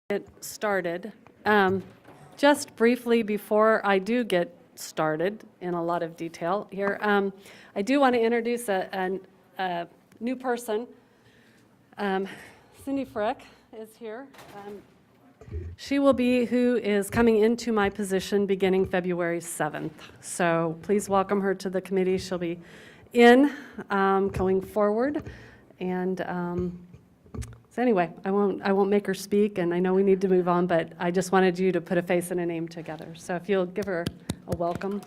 Get started. Just briefly before I do get started in a lot of detail here, I do want to introduce a new person. Cindy Frick is here. She will be who is coming into my position beginning February 7th. So please welcome her to the committee. She'll be in going forward. And so anyway, I won't make her speak, and I know we need to move on, but I just wanted you to put a face and a name together. So if you'll give her a welcome.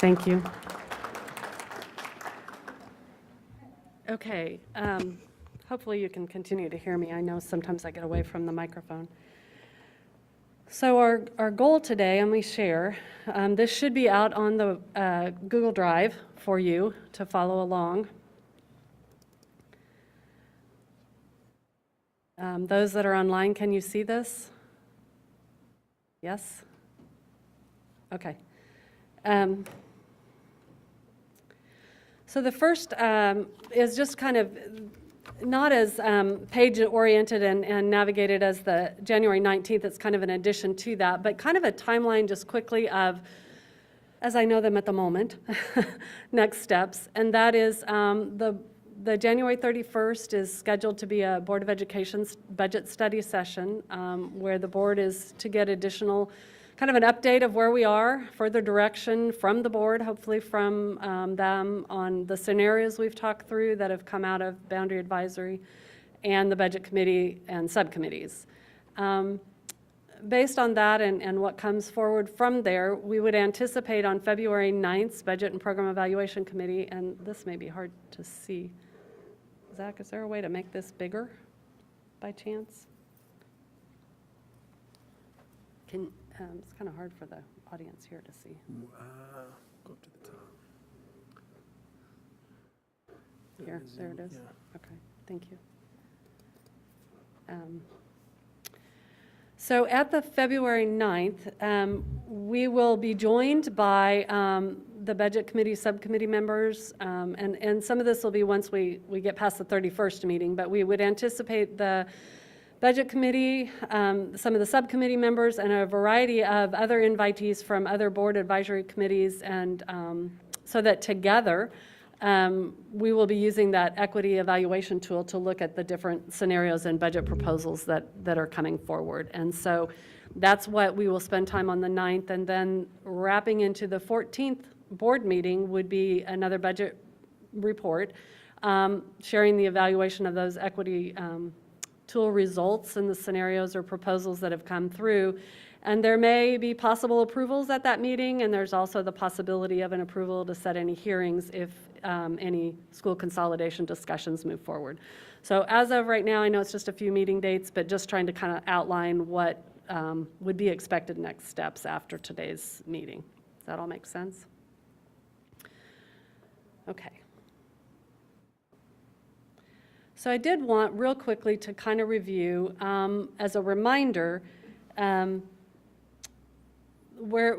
Thank you. Okay. Hopefully you can continue to hear me. I know sometimes I get away from the microphone. So our goal today, and we share, this should be out on the Google Drive for you to follow along. Those that are online, can you see this? Yes? Okay. So the first is just kind of not as page-oriented and navigated as the January 19th. It's kind of an addition to that, but kind of a timeline just quickly of, as I know them at the moment, next steps. And that is the January 31st is scheduled to be a Board of Education's budget study session where the board is to get additional kind of an update of where we are, further direction from the board, hopefully from them on the scenarios we've talked through that have come out of Boundary Advisory and the Budget Committee and subcommittees. Based on that and what comes forward from there, we would anticipate on February 9th's Budget and Program Evaluation Committee, and this may be hard to see. Zach, is there a way to make this bigger by chance? It's kind of hard for the audience here to see. Go up to the top. Here, there it is. Yeah. Okay, thank you. So at the February 9th, we will be joined by the Budget Committee subcommittee members, and some of this will be once we get past the 31st meeting, but we would anticipate the Budget Committee, some of the subcommittee members, and a variety of other invitees from other board advisory committees, and so that together we will be using that equity evaluation tool to look at the different scenarios and budget proposals that are coming forward. And so that's what we will spend time on the 9th, and then wrapping into the 14th board meeting would be another budget report, sharing the evaluation of those equity tool results and the scenarios or proposals that have come through. And there may be possible approvals at that meeting, and there's also the possibility of an approval to set any hearings if any school consolidation discussions move forward. So as of right now, I know it's just a few meeting dates, but just trying to kind of outline what would be expected next steps after today's meeting. Does that all make sense? Okay. So I did want real quickly to kind of review, as a reminder, where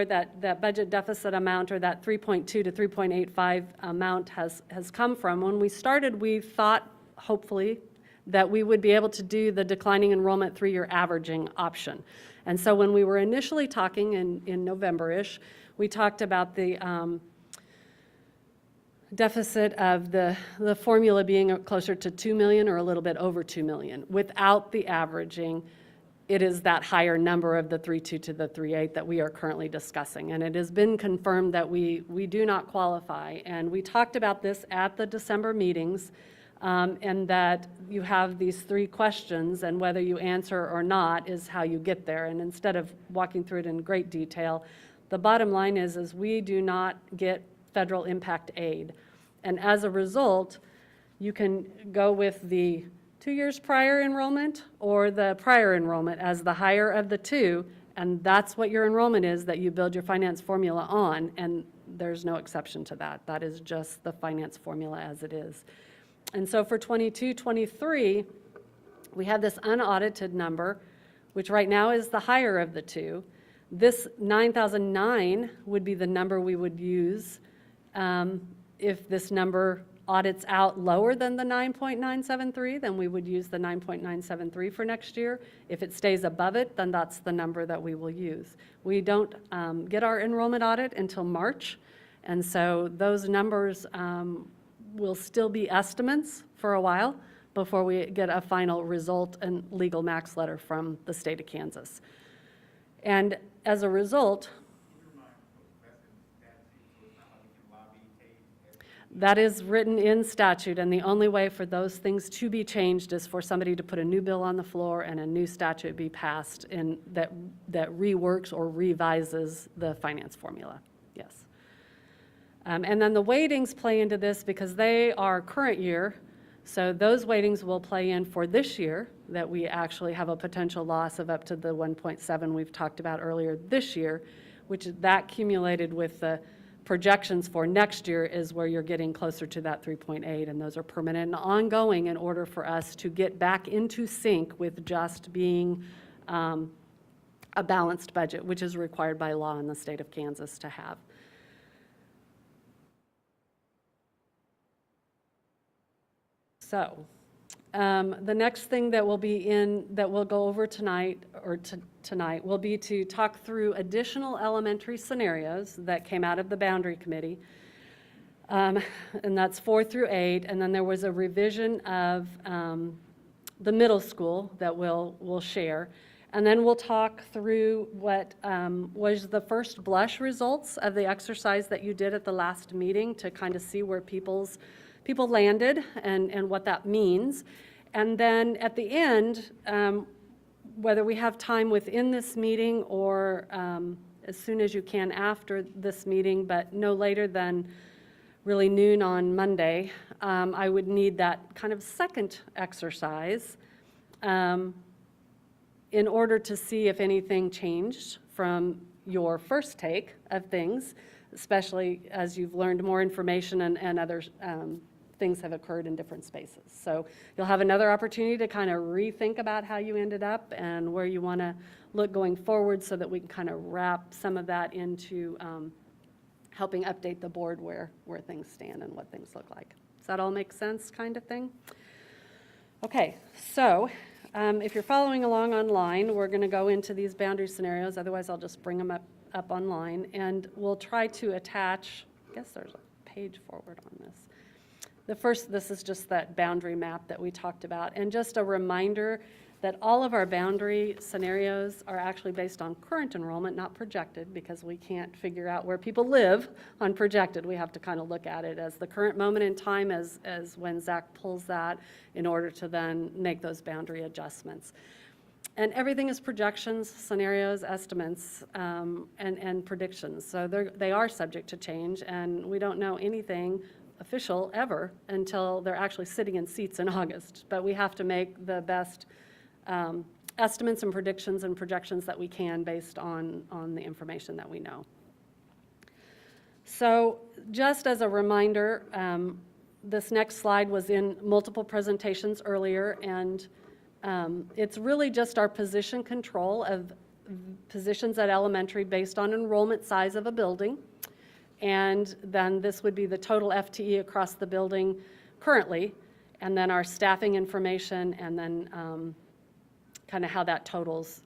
that budget deficit amount or that 3.2 to 3.85 amount has come from. When we started, we thought, hopefully, that we would be able to do the declining enrollment 3-year averaging option. And so when we were initially talking in November-ish, we talked about the deficit of the formula being closer to 2 million or a little bit over 2 million. Without the averaging, it is that higher number of the 3.2 to the 3.8 that we are currently discussing. And it has been confirmed that we do not qualify. And we talked about this at the December meetings, and that you have these 3 questions, and whether you answer or not is how you get there. And instead of walking through it in great detail, the bottom line is we do not get federal impact aid. And as a result, you can go with the 2 years prior enrollment or the prior enrollment as the higher of the two, and that's what your enrollment is that you build your finance formula on, and there's no exception to that. That is just the finance formula as it is. And so for 22-23, we have this unaudited number, which right now is the higher of the two. This 9,009 would be the number we would use if this number audits out lower than the 9.973, then we would use the 9.973 for next year. If it stays above it, then that's the number that we will use. We don't get our enrollment audit until March, and so those numbers will still be estimates for a while before we get a final result and legal max letter from the state of Kansas. And as a result, that is written in statute, and the only way for those things to be changed is for somebody to put a new bill on the floor and a new statute be passed in that reworks or revises the finance formula. Yes. And then the weightings play into this because they are current year, so those weightings will play in for this year, that we actually have a potential loss of up to the 1.7 we've talked about earlier this year, which that cumulated with the projections for next year is where you're getting closer to that 3.8, and those are permanent and ongoing in order for us to get back into sync with just being a balanced budget, which is required by law in the state of Kansas to have. So the next thing that will be that we'll go over tonight, or tonight, will be to talk through additional elementary scenarios that came out of the Boundary Committee. And that's 4 through 8. And then there was a revision of the middle school that we'll share. And then we'll talk through what was the first blush results of the exercise that you did at the last meeting to kind of see where people landed and what that means. And then at the end, whether we have time within this meeting or as soon as you can after this meeting, but no later than really noon on Monday, I would need that kind of second exercise in order to see if anything changed from your first take of things, especially as you've learned more information and other things have occurred in different spaces. So you'll have another opportunity to kind of rethink about how you ended up and where you want to look going forward so that we can kind of wrap some of that into helping update the board where things stand and what things look like. Does that all make sense, kind of thing? Okay, so if you're following along online, we're going to go into these boundary scenarios. Otherwise, I'll just bring them up online, and we'll try to attach, I guess there's a page forward on this. This is just that boundary map that we talked about, and just a reminder that all of our boundary scenarios are actually based on current enrollment, not projected, because we can't figure out where people live on projected. We have to kind of look at it as the current moment in time as when Zach pulls that in order to then make those boundary adjustments. And everything is projections, scenarios, estimates, and predictions. So they are subject to change, and we don't know anything official ever until they're actually sitting in seats in August. But we have to make the best estimates and predictions and projections that we can based on the information that we know. So just as a reminder, this next slide was in multiple presentations earlier, and it's really just our position control of positions at elementary based on enrollment size of a building. And then this would be the total FTE across the building currently, and then our staffing information, and then kind of how that totals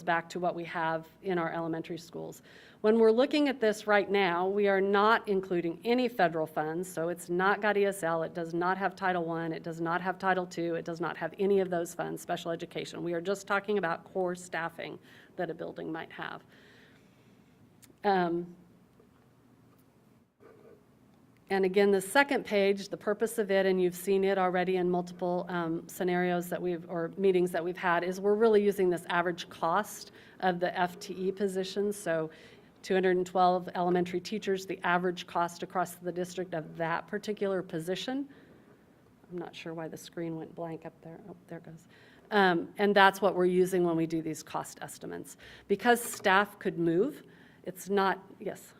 back to what we have in our elementary schools. When we're looking at this right now, we are not including any federal funds, so it's not got ESL, it does not have Title I, it does not have Title II, it does not have any of those funds, special education. We are just talking about core staffing that a building might have. And again, the second page, the purpose of it, and you've seen it already in multiple scenarios that or meetings that we've had, is we're really using this average cost of the FTE positions. So 212 elementary teachers, the average cost across the district of that particular position. I'm not sure why the screen went blank up there. Oh, there it goes. And that's what we're using when we do these cost estimates. Because staff could move, it's not, yes?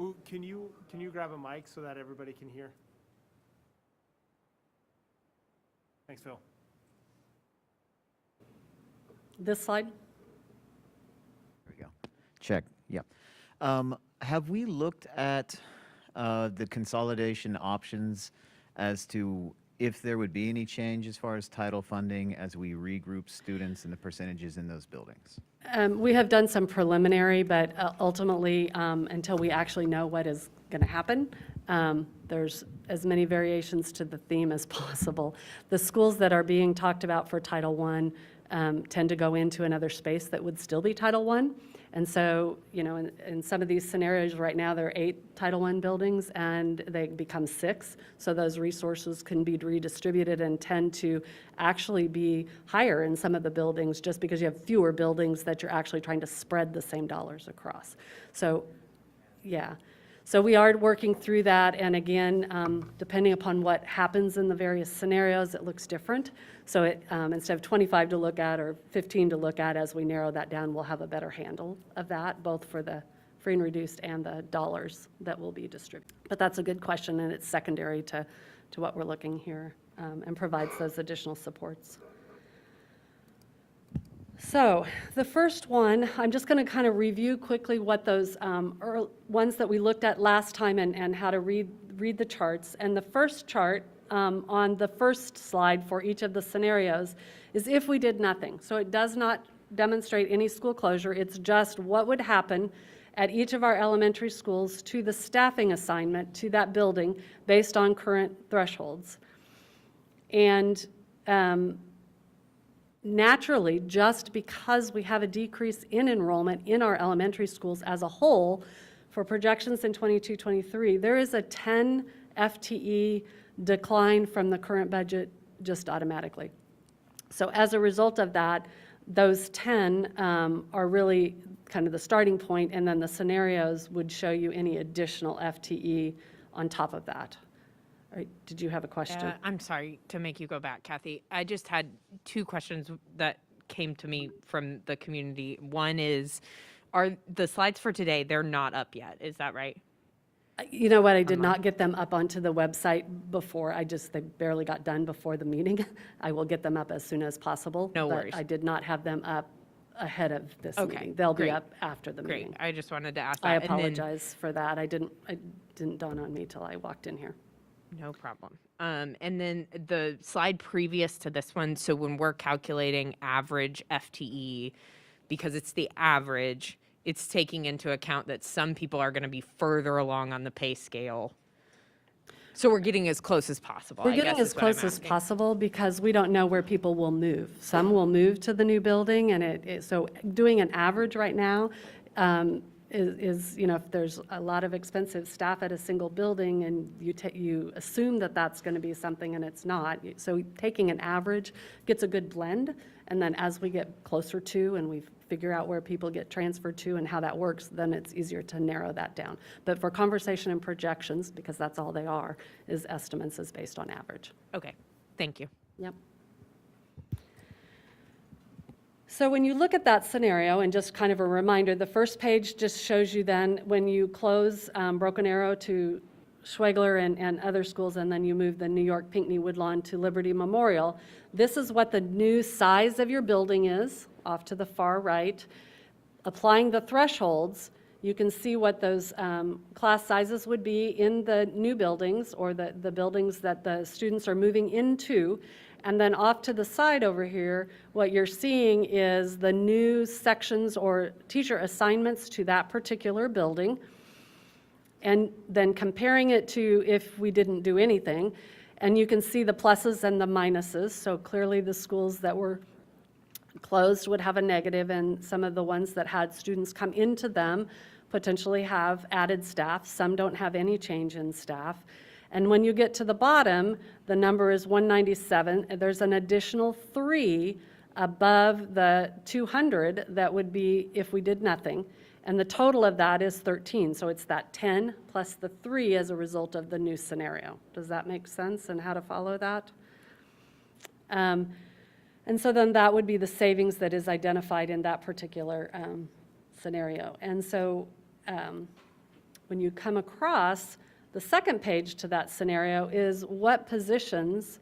Ooh, can you grab a mic so that everybody can hear? Thanks, Phil. This slide? There we go. Check. Yeah. Have we looked at the consolidation options as to if there would be any change as far as title funding as we regroup students and the percentages in those buildings? We have done some preliminary, but ultimately, until we actually know what is going to happen, there's as many variations to the theme as possible. The schools that are being talked about for Title I tend to go into another space that would still be Title I. And so, you know, in some of these scenarios right now, there are 8 Title I buildings and they become 6. So those resources can be redistributed and tend to actually be higher in some of the buildings just because you have fewer buildings that you're actually trying to spread the same dollars across. So, yeah. So we are working through that, and again, depending upon what happens in the various scenarios, it looks different. So it, instead of 25 to look at or 15 to look at, as we narrow that down, we'll have a better handle of that, both for the free and reduced and the dollars that will be distributed. But that's a good question, and it's secondary to what we're looking here, and provides those additional supports. So the first one, I'm just going to kind of review quickly what those ones that we looked at last time and how to read the charts. And the first chart on the first slide for each of the scenarios is if we did nothing. So it does not demonstrate any school closure. It's just what would happen at each of our elementary schools to the staffing assignment to that building based on current thresholds. And naturally, just because we have a decrease in enrollment in our elementary schools as a whole, for projections in 22-23, there is a 10 FTE decline from the current budget just automatically. So as a result of that, those 10 are really kind of the starting point, and then the scenarios would show you any additional FTE on top of that. All right, did you have a question? I'm sorry to make you go back, Kathy. I just had 2 questions that came to me from the community. One is, are the slides for today, they're not up yet, is that right? You know what, I did not get them up onto the website before. They barely got done before the meeting. I will get them up as soon as possible. No worries. But I did not have them up ahead of this Okay, meeting. They'll be great. up after the meeting. Great, I just wanted to ask that. I And then- apologize for that. It didn't dawn on me till I walked in here. No problem. And then the slide previous to this one, so when we're calculating average FTE, because it's the average, it's taking into account that some people are going to be further along on the pay scale. So we're getting as close as possible. We're I getting guess as is what I'm close as asking. possible because we don't know where people will move. Some will move to the new building, and so doing an average right now is, you know, if there's a lot of expensive staff at a single building and you assume that that's going to be something and it's not. So taking an average gets a good blend, and then as we get closer to and we figure out where people get transferred to and how that works, then it's easier to narrow that down. But for conversation and projections, because that's all they are, is estimates is based on average. Okay, thank you. Yep. So when you look at that scenario, and just kind of a reminder, the first page just shows you then when you close Broken Arrow to Schwegler and other schools, and then you move the New York Pinckney Woodlawn to Liberty Memorial, this is what the new size of your building is, off to the far right. Applying the thresholds, you can see what those class sizes would be in the new buildings or the buildings that the students are moving into. And then off to the side over here, what you're seeing is the new sections or teacher assignments to that particular building. And then comparing it to if we didn't do anything. And you can see the pluses and the minuses. So clearly the schools that were closed would have a negative, and some of the ones that had students come into them potentially have added staff. Some don't have any change in staff. And when you get to the bottom, the number is 197. There's an additional 3 above the 200 that would be if we did nothing. And the total of that is 13. So it's that 10 plus the 3 as a result of the new scenario. Does that make sense and how to follow that? And so then that would be the savings that is identified in that particular scenario. And so when you come across the second page to that scenario is what positions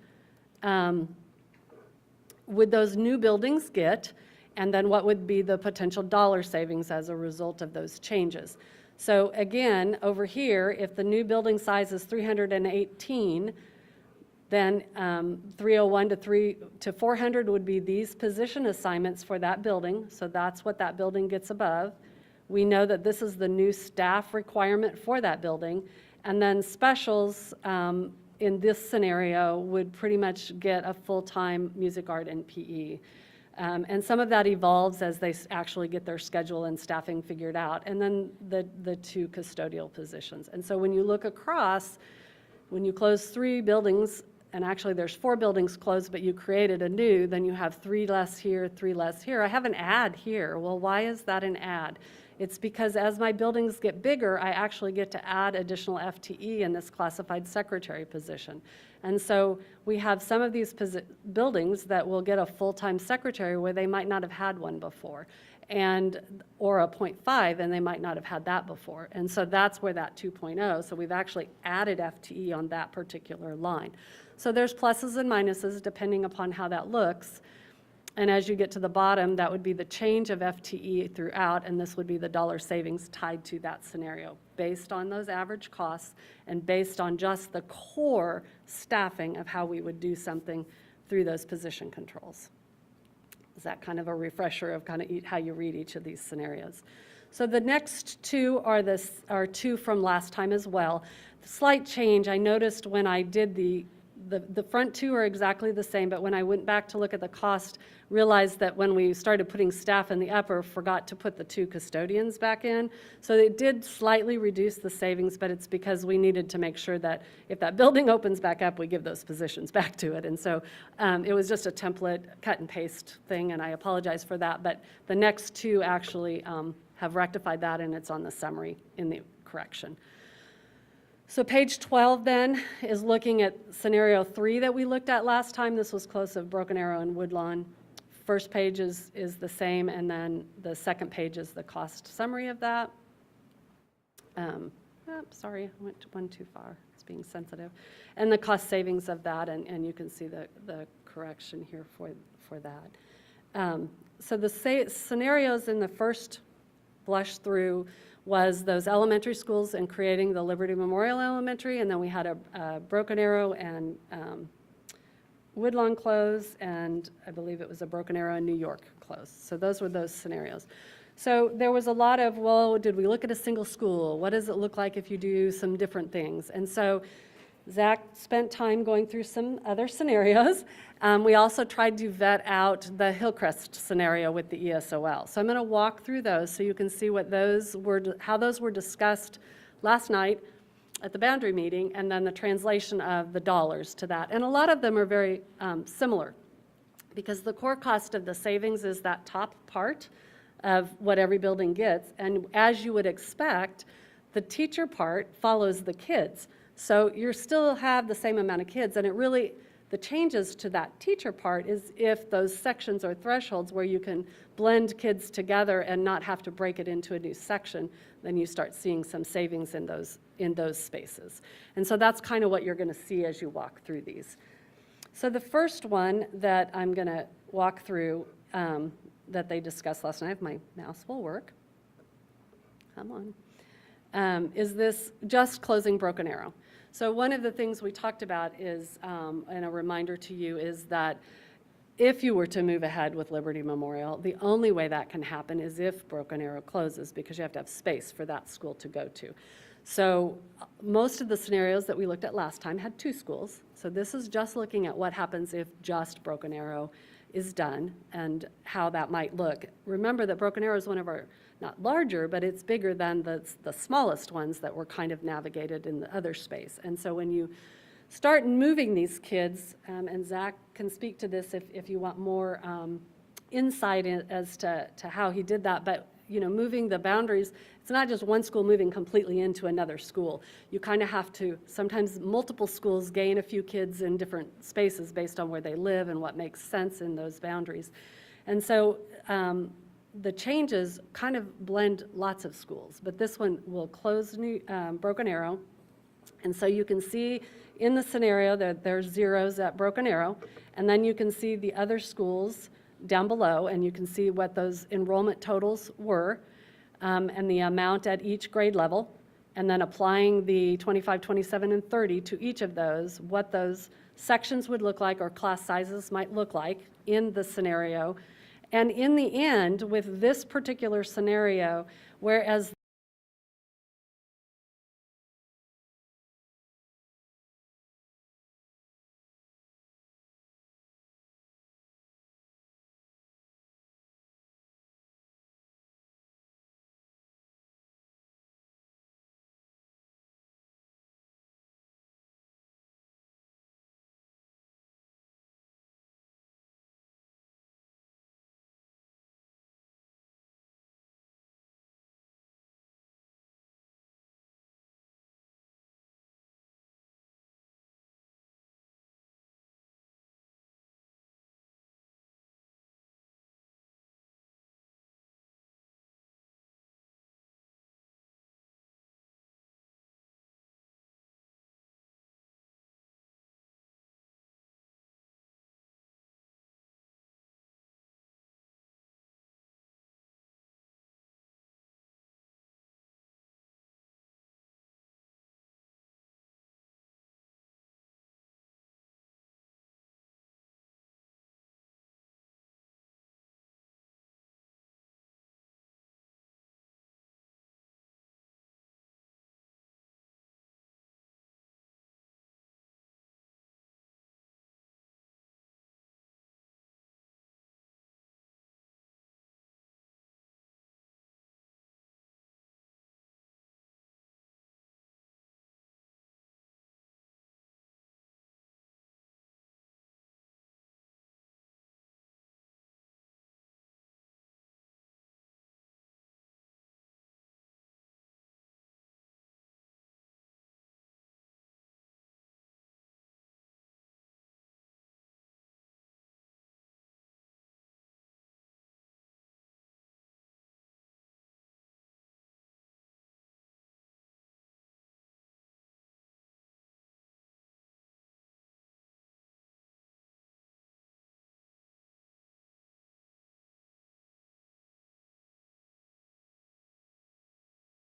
would those new buildings get, and then what would be the potential dollar savings as a result of those changes. So again, over here, if the new building size is 318, then 301 to 400 would be these position assignments for that building. So that's what that building gets above. We know that this is the new staff requirement for that building. And then specials in this scenario would pretty much get a full-time music, art, and PE. And some of that evolves as they actually get their schedule and staffing figured out. And then the 2 custodial positions. And so when you look across, when you close 3 buildings, and actually there's 4 buildings closed, but you created a new, then you have 3 less here, 3 less here. I have an add here. Well, why is that an add? It's because as my buildings get bigger, I actually get to add additional FTE in this classified secretary position. And so we have some of these buildings that will get a full-time secretary where they might not have had one before, or a 0.5, and they might not have had that before. And so that's where that 2.0, so we've actually added FTE on that particular line. So there's pluses and minuses depending upon how that looks. And as you get to the bottom, that would be the change of FTE throughout, and this would be the dollar savings tied to that scenario based on those average costs and based on just the core staffing of how we would do something through those position controls. Is that kind of a refresher of kind of how you read each of these scenarios? So the next 2 are 2 from last time as well. The slight change, I noticed when I did the front 2 are exactly the same, but when I went back to look at the cost, realized that when we started putting staff in the upper, forgot to put the 2 custodians back in. So it did slightly reduce the savings, but it's because we needed to make sure that if that building opens back up, we give those positions back to it. And so it was just a template cut and paste thing, and I apologize for that. But the next 2 actually have rectified that, and it's on the summary in the correction. So page 12 then is looking at scenario 3 that we looked at last time. This was close of Broken Arrow and Woodlawn. First page is the same, and then the second page is the cost summary of that. Sorry, I went one too far. It's being sensitive. And the cost savings of that, and you can see the correction here for that. So the scenarios in the first blush through was those elementary schools and creating the Liberty Memorial Elementary, and then we had a Broken Arrow and Woodlawn close, and I believe it was a Broken Arrow in New York close. So those were those scenarios. So there was a lot of, well, did we look at a single school? What does it look like if you do some different things? And so Zach spent time going through some other scenarios. We also tried to vet out the Hillcrest scenario with the ESOL. So I'm going to walk through those so you can see what those were, how those were discussed last night at the boundary meeting, and then the translation of the dollars to that. And a lot of them are very similar, because the core cost of the savings is that top part of what every building gets. And as you would expect, the teacher part follows the kids. So you still have the same amount of kids, and it really, the changes to that teacher part is if those sections or thresholds where you can blend kids together and not have to break it into a new section, then you start seeing some savings in those spaces. And so that's kind of what you're going to see as you walk through these. So the first one that I'm going to walk through that they discussed last night, if my mouse will work, come on, is this just closing Broken Arrow. So one of the things we talked about is, and a reminder to you, is that if you were to move ahead with Liberty Memorial, the only way that can happen is if Broken Arrow closes, because you have to have space for that school to go to. So most of the scenarios that we looked at last time had 2 schools. So this is just looking at what happens if just Broken Arrow is done and how that might look. Remember that Broken Arrow is one of our, not larger, but it's bigger than the smallest ones that were kind of navigated in the other space. And so when you start moving these kids, and Zach can speak to this if you want more insight as to how he did that, but you know, moving the boundaries, it's not just one school moving completely into another school. You kind of have to, sometimes multiple schools gain a few kids in different spaces based on where they live and what makes sense in those boundaries. And so the changes kind of blend lots of schools, but this one will close Broken Arrow. And so you can see in the scenario that there's zeros at Broken Arrow, and then you can see the other schools down below, and you can see what those enrollment totals were. and the amount at each grade level, and then applying the 25, 27, and 30 to each of those, what those sections would look like or class sizes might look like in the scenario. And in the end, with this particular scenario, whereas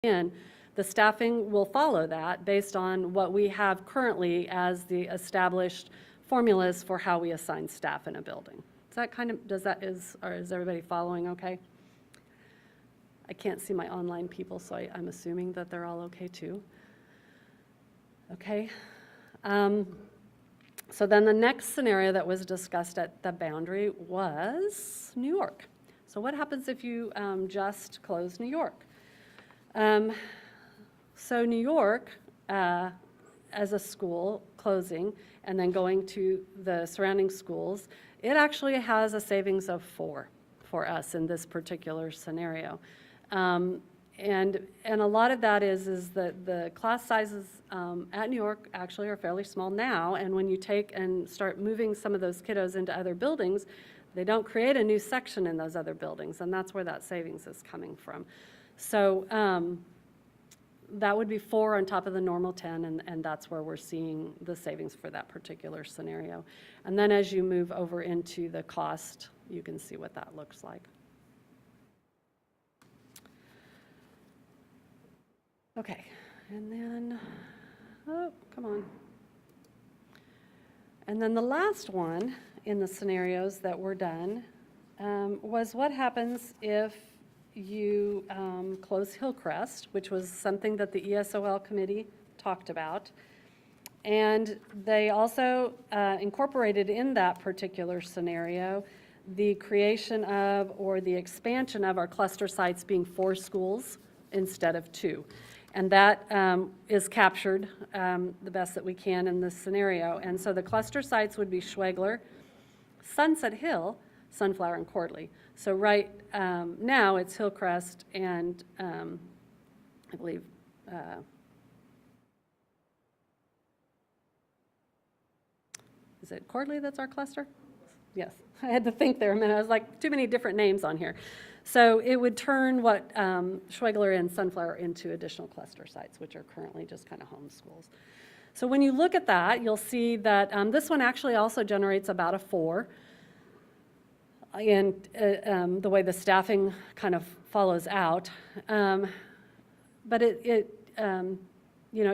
in, the staffing will follow that based on what we have currently as the established formulas for how we assign staff in a building. Is that kind of, or is everybody following okay? I can't see my online people, so I'm assuming that they're all okay too. Okay. So then the next scenario that was discussed at the boundary was New York. So what happens if you just close New York? So New York, as a school closing and then going to the surrounding schools, it actually has a savings of 4 for us in this particular scenario. And a lot of that is that the class sizes at New York actually are fairly small now, and when you take and start moving some of those kiddos into other buildings, they don't create a new section in those other buildings, and that's where that savings is coming from. So that would be 4 on top of the normal 10, and that's where we're seeing the savings for that particular scenario. And then as you move over into the cost, you can see what that looks like. Okay, and then, oh, come on. And then the last one in the scenarios that were done was what happens if you close Hillcrest, which was something that the ESOL committee talked about. And they also incorporated in that particular scenario the creation of or the expansion of our cluster sites being 4 schools instead of 2. And that is captured the best that we can in this scenario. And so the cluster sites would be Schwegler, Sunset Hill, Sunflower, and Courtly. So right now it's Hillcrest and I believe is it Courtly that's our cluster? Yes, I had to think there a minute. I was like, too many different names on here. So it would turn what Schwegler and Sunflower into additional cluster sites, which are currently just kind of home schools. So when you look at that, you'll see that this one actually also generates about a 4. And the way the staffing kind of follows out. But it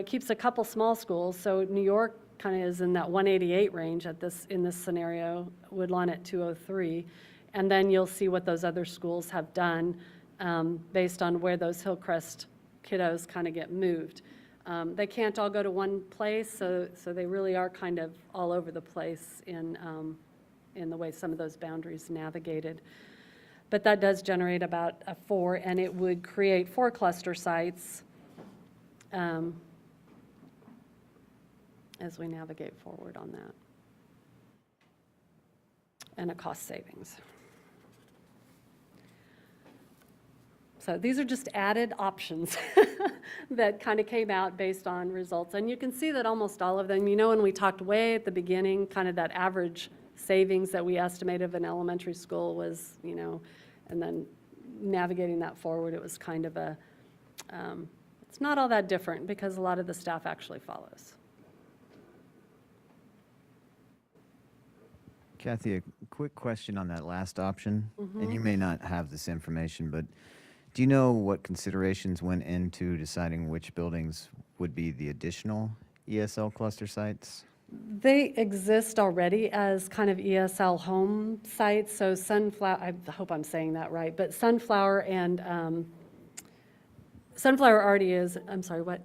keeps a couple small schools. So New York kind of is in that 188 range in this scenario, Woodlawn at 203. And then you'll see what those other schools have done based on where those Hillcrest kiddos kind of get moved. They can't all go to one place, so they really are kind of all over the place in the way some of those boundaries navigated. But that does generate about a 4, and it would create 4 cluster sites as we navigate forward on that, and a cost savings. So these are just added options that kind of came out based on results. And you can see that almost all of them, when we talked way at the beginning, kind of that average savings that we estimated of an elementary school was, and then navigating that forward, it was kind of it's not all that different because a lot of the staff actually follows. Kathy, a quick question on that last option, and you may not have this information, but do you know what considerations went into deciding which buildings would be the additional ESL cluster sites? They exist already as kind of ESL home sites. So Sunflower, I hope I'm saying that right, but Sunflower and Sunflower already is, I'm sorry, what?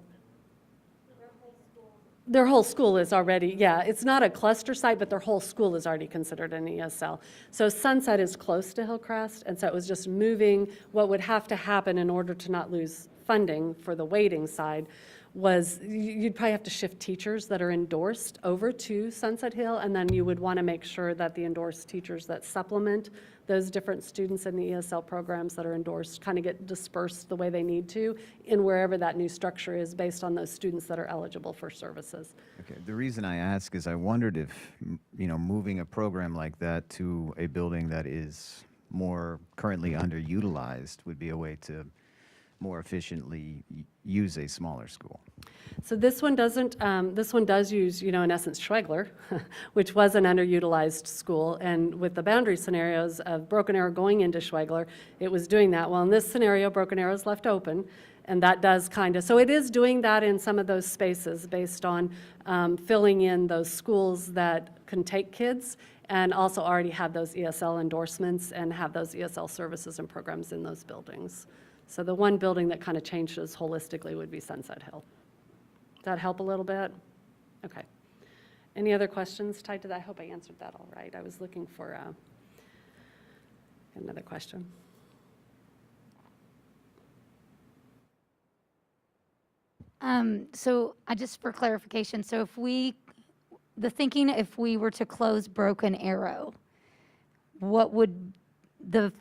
Their whole school is already, yeah, it's not a cluster site, but their whole school is already considered an ESL. So Sunset is close to Hillcrest, and so it was just moving. What would have to happen in order to not lose funding for the waiting side was you'd probably have to shift teachers that are endorsed over to Sunset Hill, and then you would want to make sure that the endorsed teachers that supplement those different students in the ESL programs that are endorsed kind of get dispersed the way they need to in wherever that new structure is based on those students that are eligible for services. Okay, the reason I ask is I wondered if, moving a program like that to a building that is more currently underutilized would be a way to more efficiently use a smaller school. So this one doesn't, this one does use, in essence, Schwegler, which was an underutilized school. And with the boundary scenarios of Broken Arrow going into Schwegler, it was doing that. Well, in this scenario, Broken Arrow is left open, and that does so it is doing that in some of those spaces based on filling in those schools that can take kids and also already have those ESL endorsements and have those ESL services and programs in those buildings. So the one building that kind of changes holistically would be Sunset Hill. Does that help a little bit? Okay. Any other questions tied to that? I hope I answered that all right. I was looking for another question. So just for clarification, so if we were to close Broken Arrow, what would the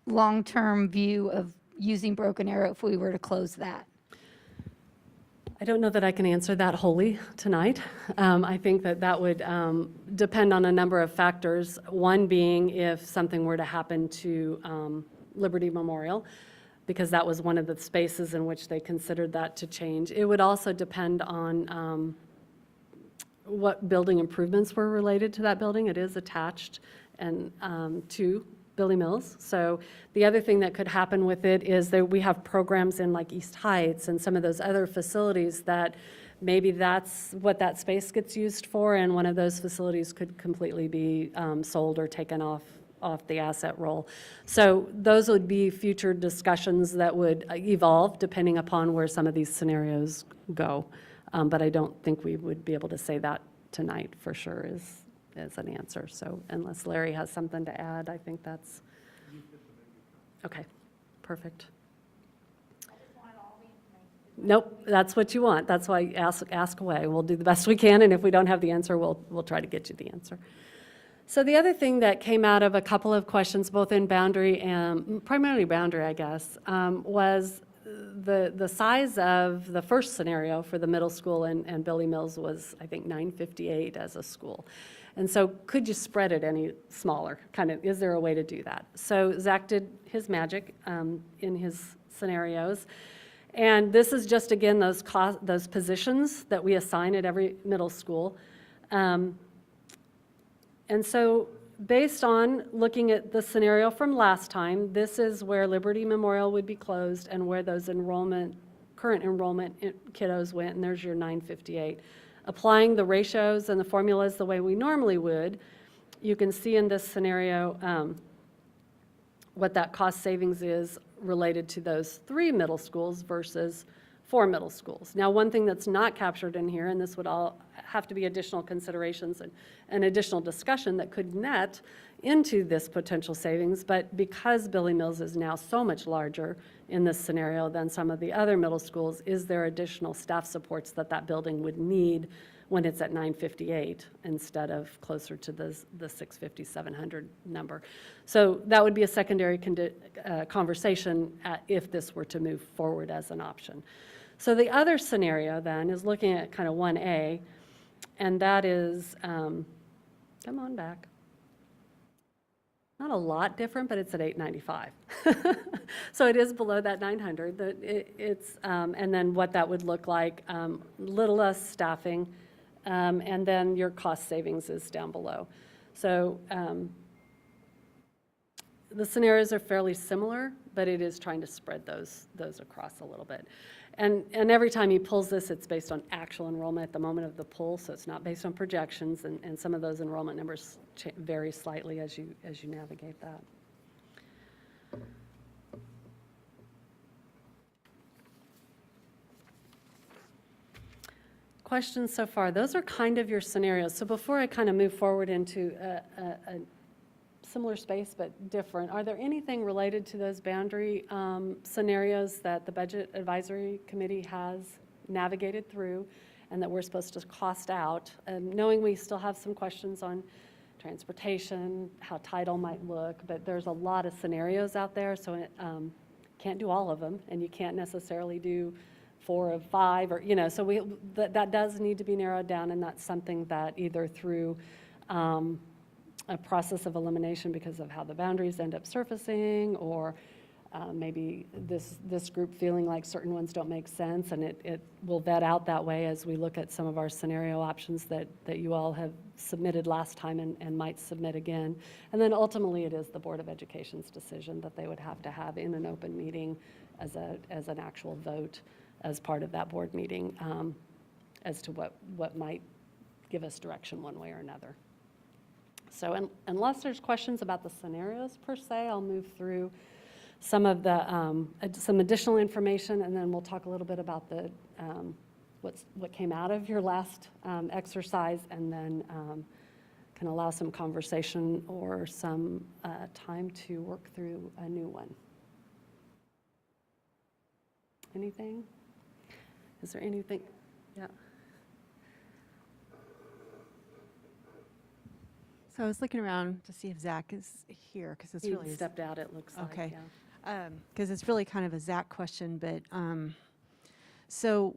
long-term view of using Broken Arrow if we were to close that? I don't know that I can answer that wholly tonight. I think that would depend on a number of factors. One being if something were to happen to Liberty Memorial, because that was one of the spaces in which they considered that to change. It would also depend on what building improvements were related to that building. It is attached and to Billy Mills. So the other thing that could happen with it is that we have programs in like East Heights and some of those other facilities that maybe that's what that space gets used for, and one of those facilities could completely be sold or taken off the asset roll. So those would be future discussions that would evolve depending upon where some of these scenarios go. But I don't think we would be able to say that tonight for sure is an answer. So unless Larry has something to add, I think that's, okay, perfect. Nope, that's what you want. That's why ask away. We'll do the best we can, and if we don't have the answer, we'll try to get you the answer. So the other thing that came out of a couple of questions, both in boundary and primarily boundary, I guess, was the size of the first scenario for the middle school and Billy Mills was, I think, 958 as a school. And so could you spread it any smaller? Kind of, is there a way to do that? So Zach did his magic in his scenarios. And this is just, again, those positions that we assign at every middle school. And so based on looking at the scenario from last time, this is where Liberty Memorial would be closed and where those current enrollment kiddos went, and there's your 958. Applying the ratios and the formulas the way we normally would, you can see in this scenario what that cost savings is related to those 3 middle schools versus 4 middle schools. Now, one thing that's not captured in here, and this would all have to be additional considerations and additional discussion that could net into this potential savings, but because Billy Mills is now so much larger in this scenario than some of the other middle schools, is there additional staff supports that that building would need when it's at 958 instead of closer to the 650, 700 number? So that would be a secondary conversation if this were to move forward as an option. So the other scenario then is looking at kind of 1A, and that is, come on back. Not a lot different, but it's at 895. So it is below that 900. And then what that would look like, little less staffing, and then your cost savings is down below. So the scenarios are fairly similar, but it is trying to spread those across a little bit. And every time he pulls this, it's based on actual enrollment at the moment of the pull, so it's not based on projections, and some of those enrollment numbers vary slightly as you navigate that. Questions so far? Those are kind of your scenarios. So before I kind of move forward into a similar space but different, are there anything related to those boundary scenarios that the Budget Advisory Committee has navigated through and that we're supposed to cost out? Knowing we still have some questions on transportation, how title might look, but there's a lot of scenarios out there, so it, can't do all of them, and you can't necessarily do 4 of 5, or, so that does need to be narrowed down, and that's something that either through a process of elimination because of how the boundaries end up surfacing, or maybe this group feeling like certain ones don't make sense, and it will vet out that way as we look at some of our scenario options that you all have submitted last time and might submit again. And then ultimately it is the Board of Education's decision that they would have to have in an open meeting as an actual vote as part of that board meeting as to what might give us direction one way or another. So unless there's questions about the scenarios per se, I'll move through some of the some additional information, and then we'll talk a little bit about the what came out of your last exercise, and then can allow some conversation or some time to work through a new one. Anything? Is there anything? Yeah. So I was looking around to see if Zach is here, because it's He really stepped out, it looks like. okay. Yeah. Because it's really kind of a Zach question, but so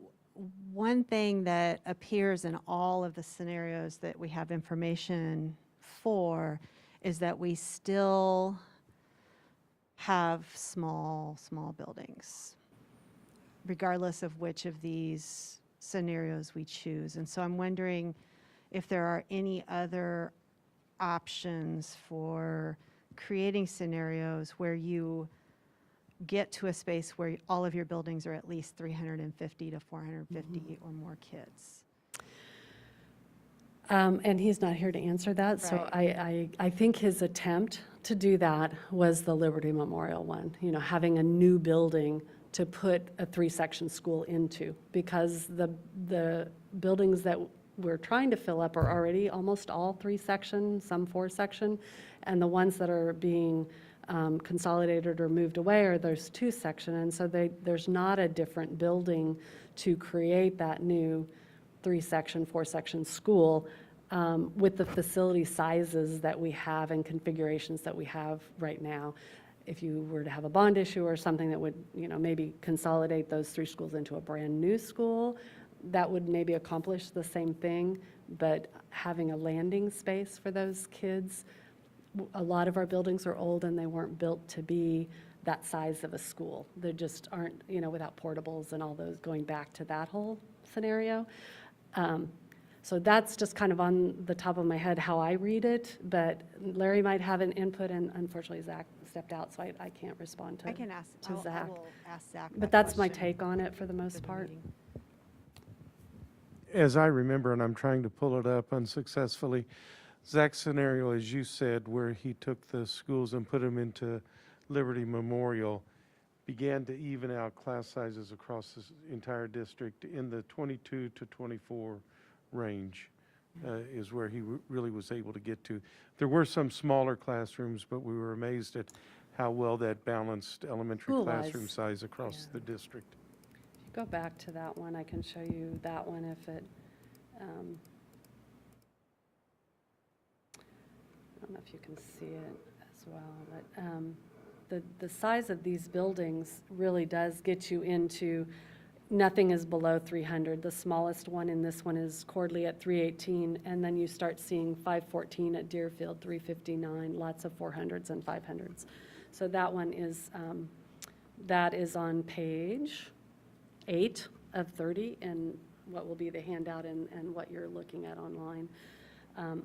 one thing that appears in all of the scenarios that we have information for is that we still have small buildings, regardless of which of these scenarios we choose. And so I'm wondering if there are any other options for creating scenarios where you get to a space where all of your buildings are at least 350 to 450 or more kids. And he's not here to answer that, so I think his attempt to do that was the Liberty Memorial one, having a new building to put a 3-section school into, because the buildings that we're trying to fill up are already almost all 3-section, some 4-section, and the ones that are being consolidated or moved away are those 2-section, and so there's not a different building to create that new 3-section, 4-section school with the facility sizes that we have and configurations that we have right now. If you were to have a bond issue or something that would, maybe consolidate those 3 schools into a brand new school, that would maybe accomplish the same thing, but having a landing space for those kids, a lot of our buildings are old and they weren't built to be that size of a school. They just aren't, without portables and all those, going back to that whole scenario. So that's just kind of on the top of my head how I read it, but Larry might have an input, and unfortunately Zach stepped out, so I can't respond to I can ask, to I Zach. will ask Zach But that that's my question take on it for the after most the part. meeting. As I remember, and I'm trying to pull it up unsuccessfully, Zach's scenario, as you said, where he took the schools and put them into Liberty Memorial, began to even out class sizes across this entire district in the 22 to 24 range, is where he really was able to get to. There were some smaller classrooms, but we were amazed at how well that balanced elementary School-wise, classroom size across yeah. the district. If you go back to that one, I can show you that one if it, I don't know if you can see it as well, but the size of these buildings really does get you into, nothing is below 300. The smallest one in this one is Cordley at 318, and then you start seeing 514 at Deerfield, 359, lots of 400s and 500s. So that one is, that is on page 8 of 30 and what will be the handout and what you're looking at online.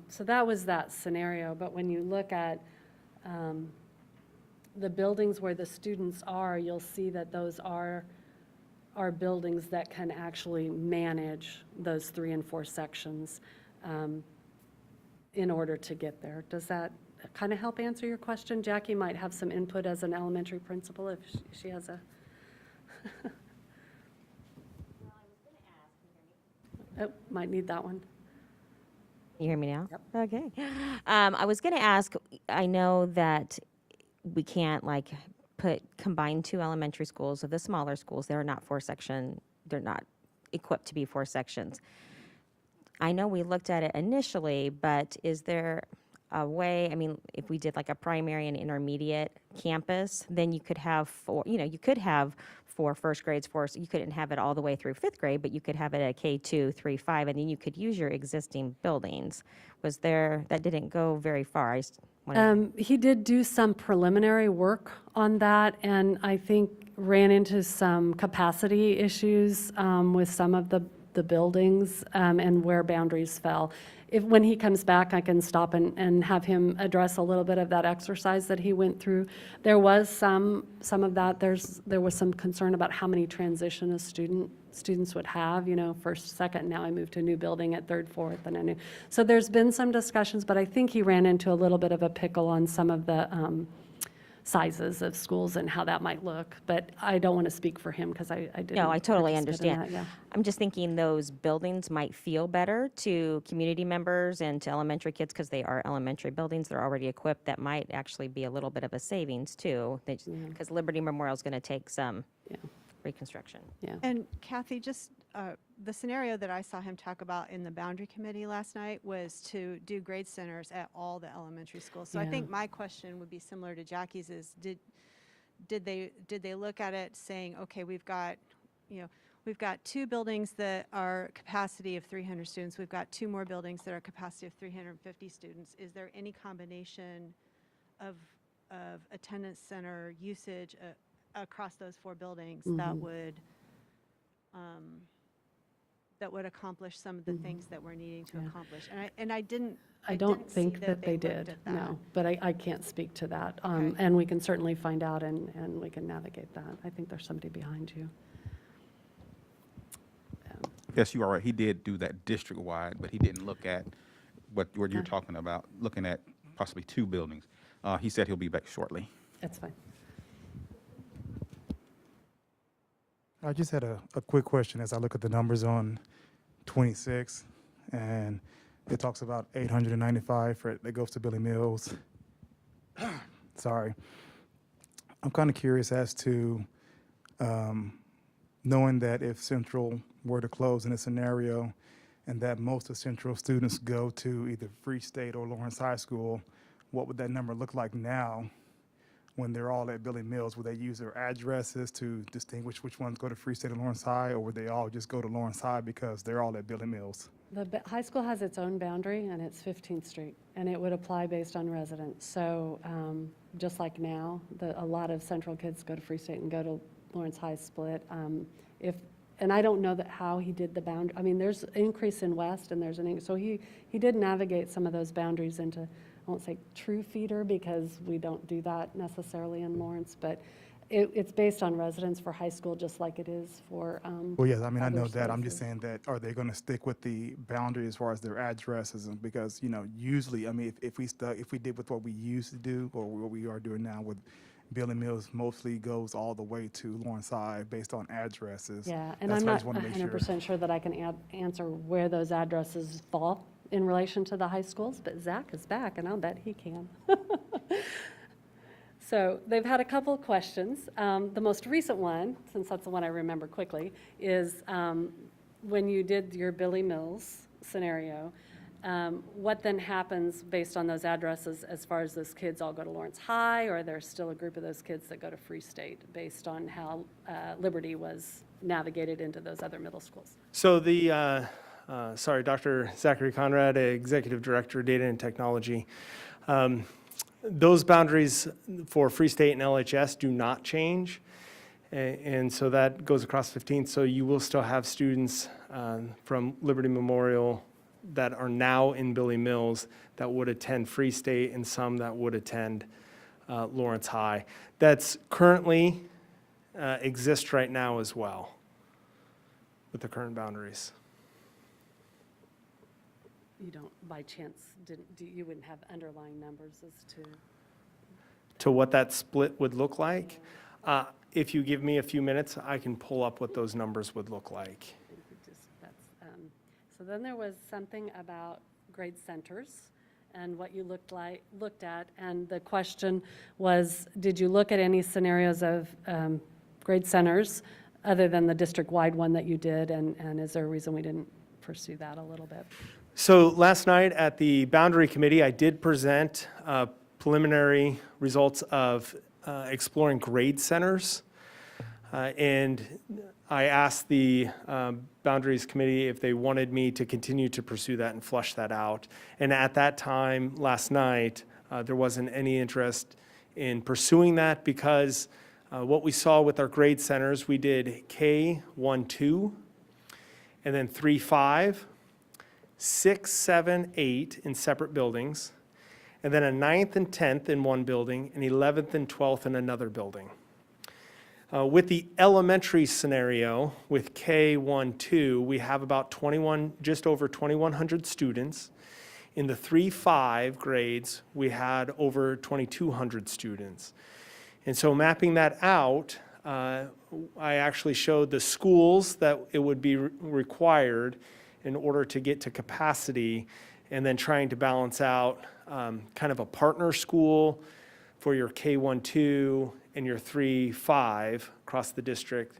So that was that scenario, but when you look at the buildings where the students are, you'll see that those are buildings that can actually manage those 3 and 4 sections in order to get there. Does that kind of help answer your question? Jackie might have some input as an elementary principal if she has a. Oh, might need that one. You hear me now? Yep. Okay. I was going to ask, I know that we can't like combine 2 elementary schools of the smaller schools. They're not they're not equipped to be 4 sections. I know we looked at it initially, but is there a way, I mean, if we did like a primary and intermediate campus, then you could have 4, you could have 4 first grades, so you couldn't have it all the way through 5th grade, but you could have it at K2, 3, 5, and then you could use your existing buildings. That didn't go very far. I just wanted He did do some preliminary work on that, and I think ran into some capacity issues with some of the buildings and where boundaries fell. When he comes back, I can stop and have him address a little bit of that exercise that he went through. There was some of that. There was some concern about how many transition a students would have, first, second, now I moved to a new building at 3rd, 4th, and a new. So there's been some discussions, but I think he ran into a little bit of a pickle on some of the sizes of schools and how that might look. But I don't want to speak for him because I didn't. No, I totally participate in understand. that, yeah. I'm just thinking those buildings might feel better to community members and to elementary kids because they are elementary buildings. They're already equipped. That might actually be a little bit of a savings too. Because Liberty Memorial is going to take some reconstruction. Yeah. And Kathy, just the scenario that I saw him talk about in the boundary committee last night was to do grade centers at all the elementary schools. So I Yeah. think my question would be similar to Jackie's: is did they look at it saying, okay, we've got 2 buildings that are capacity of 300 students. We've got 2 more buildings that are capacity of 350 students. Is there any combination of attendance center usage across those 4 buildings that would accomplish some of the things that we're needing to accomplish? And I didn't. I don't didn't see think that they looked did, at that. no, but I can't speak to that. Okay. And we can certainly find out and we can navigate that. I think there's somebody behind you. Yes, you are right. He did do that district-wide, but he didn't look at what you're talking about, looking at possibly 2 buildings. He said he'll be back shortly. That's fine. I just had a quick question as I look at the numbers on 26, and it talks about 895 that goes to Billy Mills. Sorry. I'm kind of curious as to knowing that if Central were to close in a scenario and that most of Central students go to either Free State or Lawrence High School, what would that number look like now when they're all at Billy Mills? Would they use their addresses to distinguish which ones go to Free State and Lawrence High, or would they all just go to Lawrence High because they're all at Billy Mills? The high school has its own boundary, and it's 15th Street, and it would apply based on residence. So just like now, a lot of Central kids go to Free State and go to Lawrence High split. and I don't know that how he did the bound, I mean, there's increase in west and there's so he did navigate some of those boundaries into, I won't say true feeder because we don't do that necessarily in Lawrence, but it's based on residents for high school, just like it is for, Well, yes, I mean, I other know that. I'm just spaces. saying that, are they going to stick with the boundary as far as their addresses? And because, usually, I mean, if we did with what we used to do or what we are doing now with Billy Mills, mostly goes all the way to Lawrence High based on addresses. Yeah, and That's I'm why I not just want to make sure. 100% sure that I can answer where those addresses fall in relation to the high schools, but Zach is back, and I'll bet he can. So they've had a couple of questions. The most recent one, since that's the one I remember quickly, is when you did your Billy Mills scenario, what then happens based on those addresses as far as those kids all go to Lawrence High, or there's still a group of those kids that go to Free State based on how Liberty was navigated into those other middle schools? So Dr. Zachary Conrad, Executive Director, Data and Technology. Those boundaries for Free State and LHS do not change. And so that goes across 15th. So you will still have students from Liberty Memorial that are now in Billy Mills that would attend Free State and some that would attend Lawrence High. That's currently exists right now as well with the current boundaries. You don't, by chance, you wouldn't have underlying numbers as To what that split would look like. If you give me a few minutes, I can pull up what those numbers would look like. So then there was something about grade centers and what you looked at, and the question was, did you look at any scenarios of grade centers other than the district-wide one that you did, and is there a reason we didn't pursue that a little bit? So last night at the Boundary Committee, I did present preliminary results of exploring grade centers. And I asked the Boundaries Committee if they wanted me to continue to pursue that and flush that out. And at that time, last night, there wasn't any interest in pursuing that because what we saw with our grade centers, we did K-1-2, and then 3-5, 6, 7, 8 in separate buildings, and then a 9th and 10th in one building, and 11th and 12th in another building. With the elementary scenario, with K-1-2, we have about just over 2,100 students. In the 3-5 grades, we had over 2,200 students. And so mapping that out, I actually showed the schools that it would be required in order to get to capacity, and then trying to balance out kind of a partner school for your K-1-2 and your 3-5 across the district.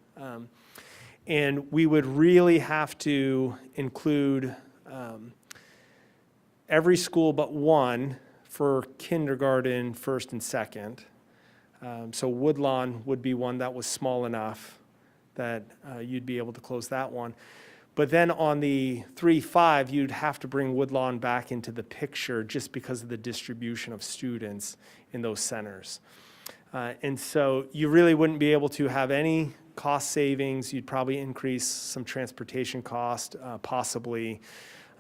And we would really have to include every school but one for kindergarten, first and second. So Woodlawn would be one that was small enough that you'd be able to close that one. But then on the 3-5, you'd have to bring Woodlawn back into the picture just because of the distribution of students in those centers. And so you really wouldn't be able to have any cost savings. You'd probably increase some transportation cost, possibly.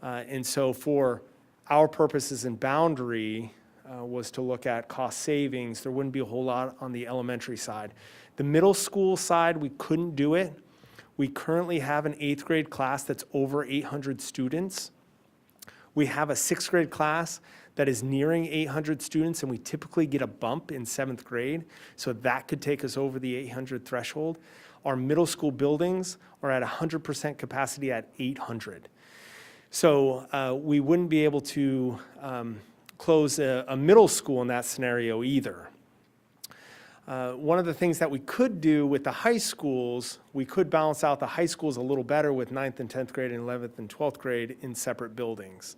And so for our purposes in Boundary was to look at cost savings. There wouldn't be a whole lot on the elementary side. The middle school side, we couldn't do it. We currently have an 8th grade class that's over 800 students. We have a 6th grade class that is nearing 800 students, and we typically get a bump in 7th grade, so that could take us over the 800 threshold. Our middle school buildings are at 100% capacity at 800. So we wouldn't be able to close a middle school in that scenario either. One of the things that we could do with the high schools, we could balance out the high schools a little better with 9th and 10th grade and 11th and 12th grade in separate buildings.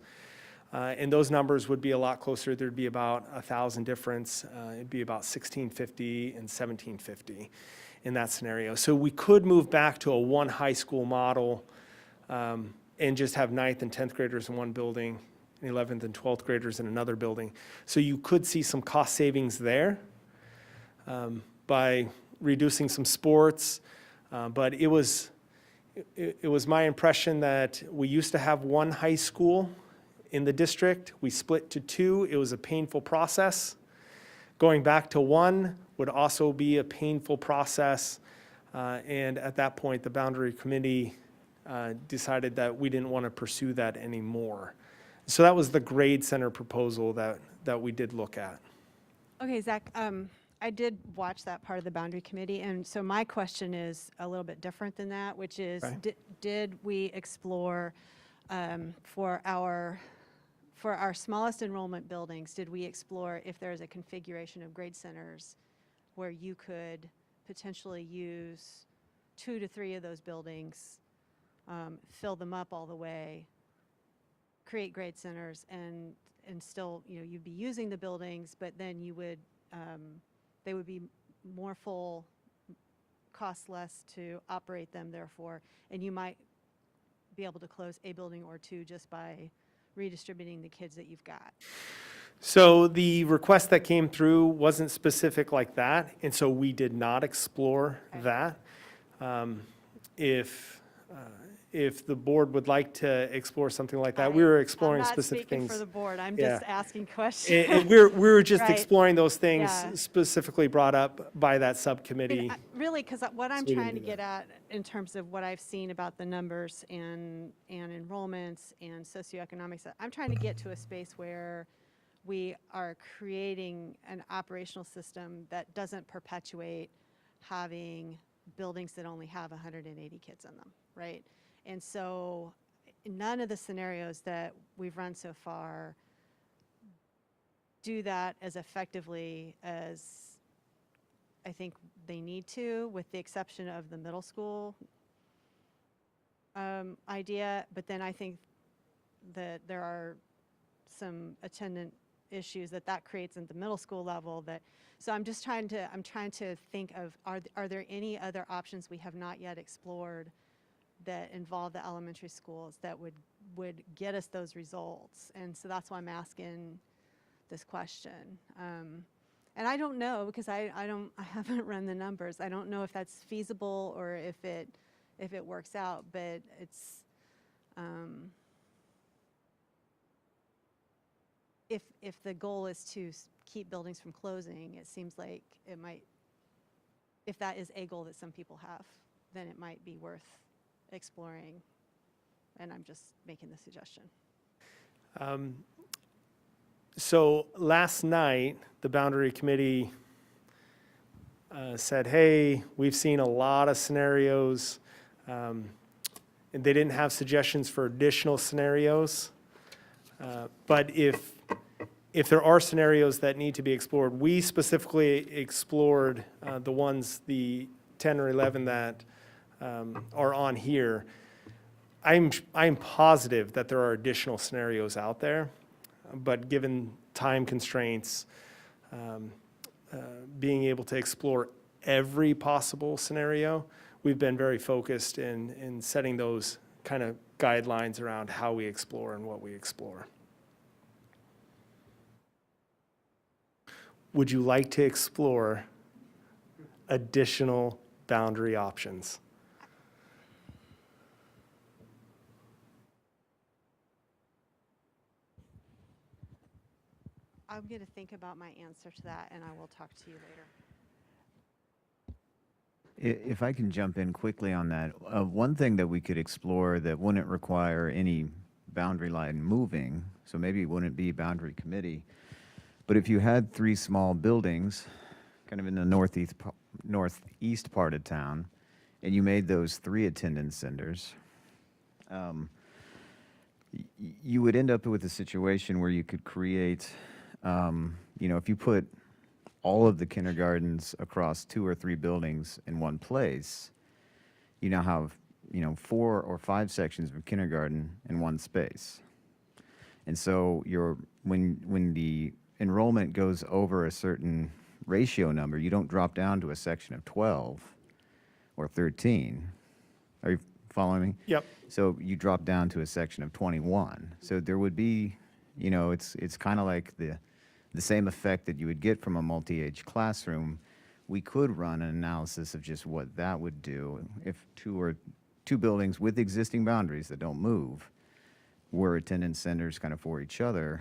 And those numbers would be a lot closer. There'd be about 1,000 difference. It'd be about 1,650 and 1,750 in that scenario. So we could move back to a one high school model and just have 9th and 10th graders in one building, 11th and 12th graders in another building. So you could see some cost savings there. By reducing some sports, but it was it was my impression that we used to have one high school in the district. We split to two. It was a painful process. Going back to one would also be a painful process. And at that point, the boundary committee decided that we didn't want to pursue that anymore. So that was the grade center proposal that we did look at. Okay, Zach, I did watch that part of the boundary committee, and so my question is a little bit different than that, which is, Okay. did we explore for our smallest enrollment buildings, did we explore if there's a configuration of grade centers where you could potentially use 2 to 3 of those buildings, fill them up all the way, create grade centers, and still, you'd be using the buildings, but then you would, they would be more full, cost less to operate them, therefore, and you might be able to close a building or two just by redistributing the kids that you've got. So the request that came through wasn't specific like that, and so we did not explore Okay. that. If the board would like to explore something like that, we were exploring specific I'm not things. speaking for the board, I'm Yeah. just asking questions. And we were just Right. exploring those things Yeah. specifically brought up by that I subcommittee. mean, Really, because what I'm So we didn't trying to do get at in terms of what I've seen about the numbers and enrollments and socioeconomics, I'm trying to get to a space where we are creating an operational system that doesn't perpetuate having buildings that only have 180 kids in them, right? And so none of the scenarios that we've run so far do that as effectively as I think they need to, with the exception of the middle school idea. But then I think that there are some attendant issues that creates at the middle school level so I'm trying to think of, are there any other options we have not yet explored that involve the elementary schools that would get us those results? And so that's why I'm asking this question. And I don't know, because I haven't run the numbers. I don't know if that's feasible or if it works out, but it's, if the goal is to keep buildings from closing, it seems like it might, if that is a goal that some people have, then it might be worth exploring. And I'm just making the suggestion. So last night, the boundary committee said, hey, we've seen a lot of scenarios, and they didn't have suggestions for additional scenarios. But if there are scenarios that need to be explored, we specifically explored the ones, the 10 or 11 that are on here. I'm positive that there are additional scenarios out there, but given time constraints, being able to explore every possible scenario, we've been very focused in setting those kind of guidelines around how we explore and what we explore. Would you like to explore additional boundary options? I'm going to think about my answer to that, and I will talk to you later. If I can jump in quickly on that, one thing that we could explore that wouldn't require any boundary line moving, so maybe it wouldn't be boundary committee, but if you had 3 small buildings, kind of in the northeast part of town, and you made those 3 attendance centers, you would end up with a situation where you could create, if you put all of the kindergartens across 2 or 3 buildings in one place, you now have, 4 or 5 sections of kindergarten in one space. And so when the enrollment goes over a certain ratio number, you don't drop down to a section of 12 or 13. Are you following me? Yep. So you drop down to a section of 21. So there would be, it's kind of like the same effect that you would get from a multi-age classroom. We could run an analysis of just what that would do if two two buildings with existing boundaries that don't move were attendance centers kind of for each other,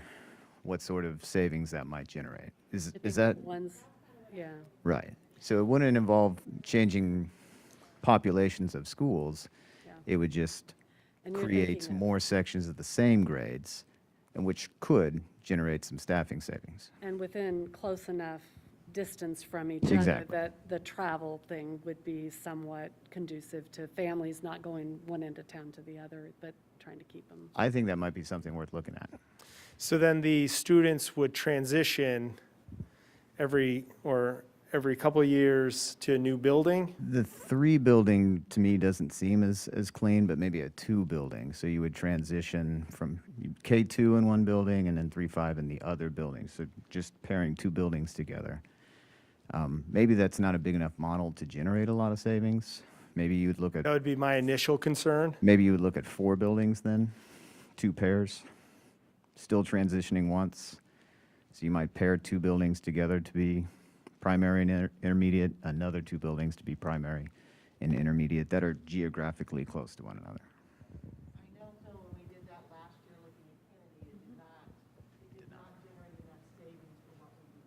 what sort of savings that might generate. I Is think that one's, yeah. right? So it wouldn't involve changing populations of schools. Yeah. It would just And you're create thinking of- more sections of the same grades, and which could generate some staffing savings. And within close enough distance from each other Exactly. that the travel thing would be somewhat conducive to families not going one end of town to the other, but trying to keep them. I think that might be something worth looking at. So then the students would transition every couple of years to a new building? The 3 building to me doesn't seem as clean, but maybe a 2 building. So you would transition from K2 in one building and then 3-5 in the other building. So just pairing 2 buildings together. Maybe that's not a big enough model to generate a lot of savings. Maybe you would look at That would be my initial concern. 4 buildings then, 2 pairs, still transitioning once. So you might pair 2 buildings together to be primary and intermediate, another 2 buildings to be primary and intermediate that are geographically close to one another. I know, Phil, when we did that last year looking at Kennedy, it did not generate enough savings for what we did.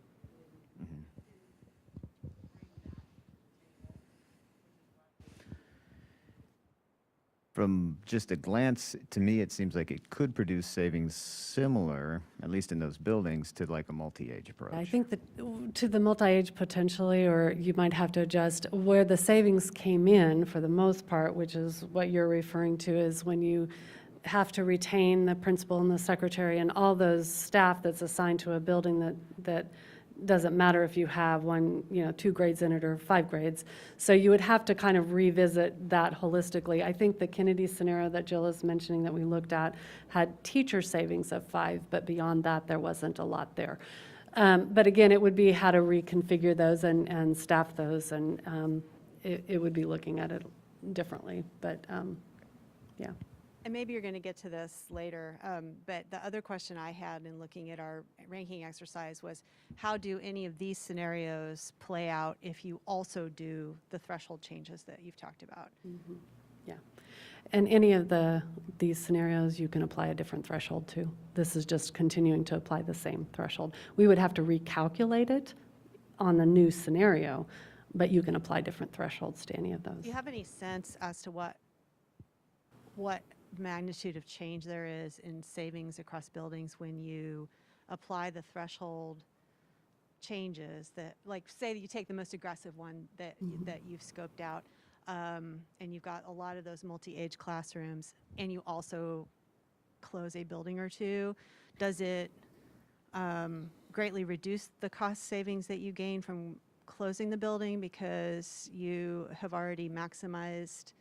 From just a glance, to me, it seems like it could produce savings similar, at least in those buildings, to like a multi-age approach. I think that to the multi-age potentially, or you might have to adjust, where the savings came in for the most part, which is what you're referring to, is when you have to retain the principal and the secretary and all those staff that's assigned to a building that doesn't matter if you have 2 grades in it or 5 grades. So you would have to kind of revisit that holistically. I think the Kennedy scenario that Jill is mentioning that we looked at had teacher savings of 5, but beyond that, there wasn't a lot there. But again, it would be how to reconfigure those and staff those, and it would be looking at it differently, but yeah. And maybe you're going to get to this later, but the other question I had in looking at our ranking exercise was, how do any of these scenarios play out if you also do the threshold changes that you've talked about? Yeah. And any of these scenarios, you can apply a different threshold to. This is just continuing to apply the same threshold. We would have to recalculate it on the new scenario, but you can apply different thresholds to any of those. Do you have any sense as to what magnitude of change there is in savings across buildings when you apply the threshold changes that, like, say that you take the most aggressive one that you've scoped out, and you've got a lot of those multi-age classrooms, and you also close a building or 2, does it greatly reduce the cost savings that you gain from closing the building because you have already maximized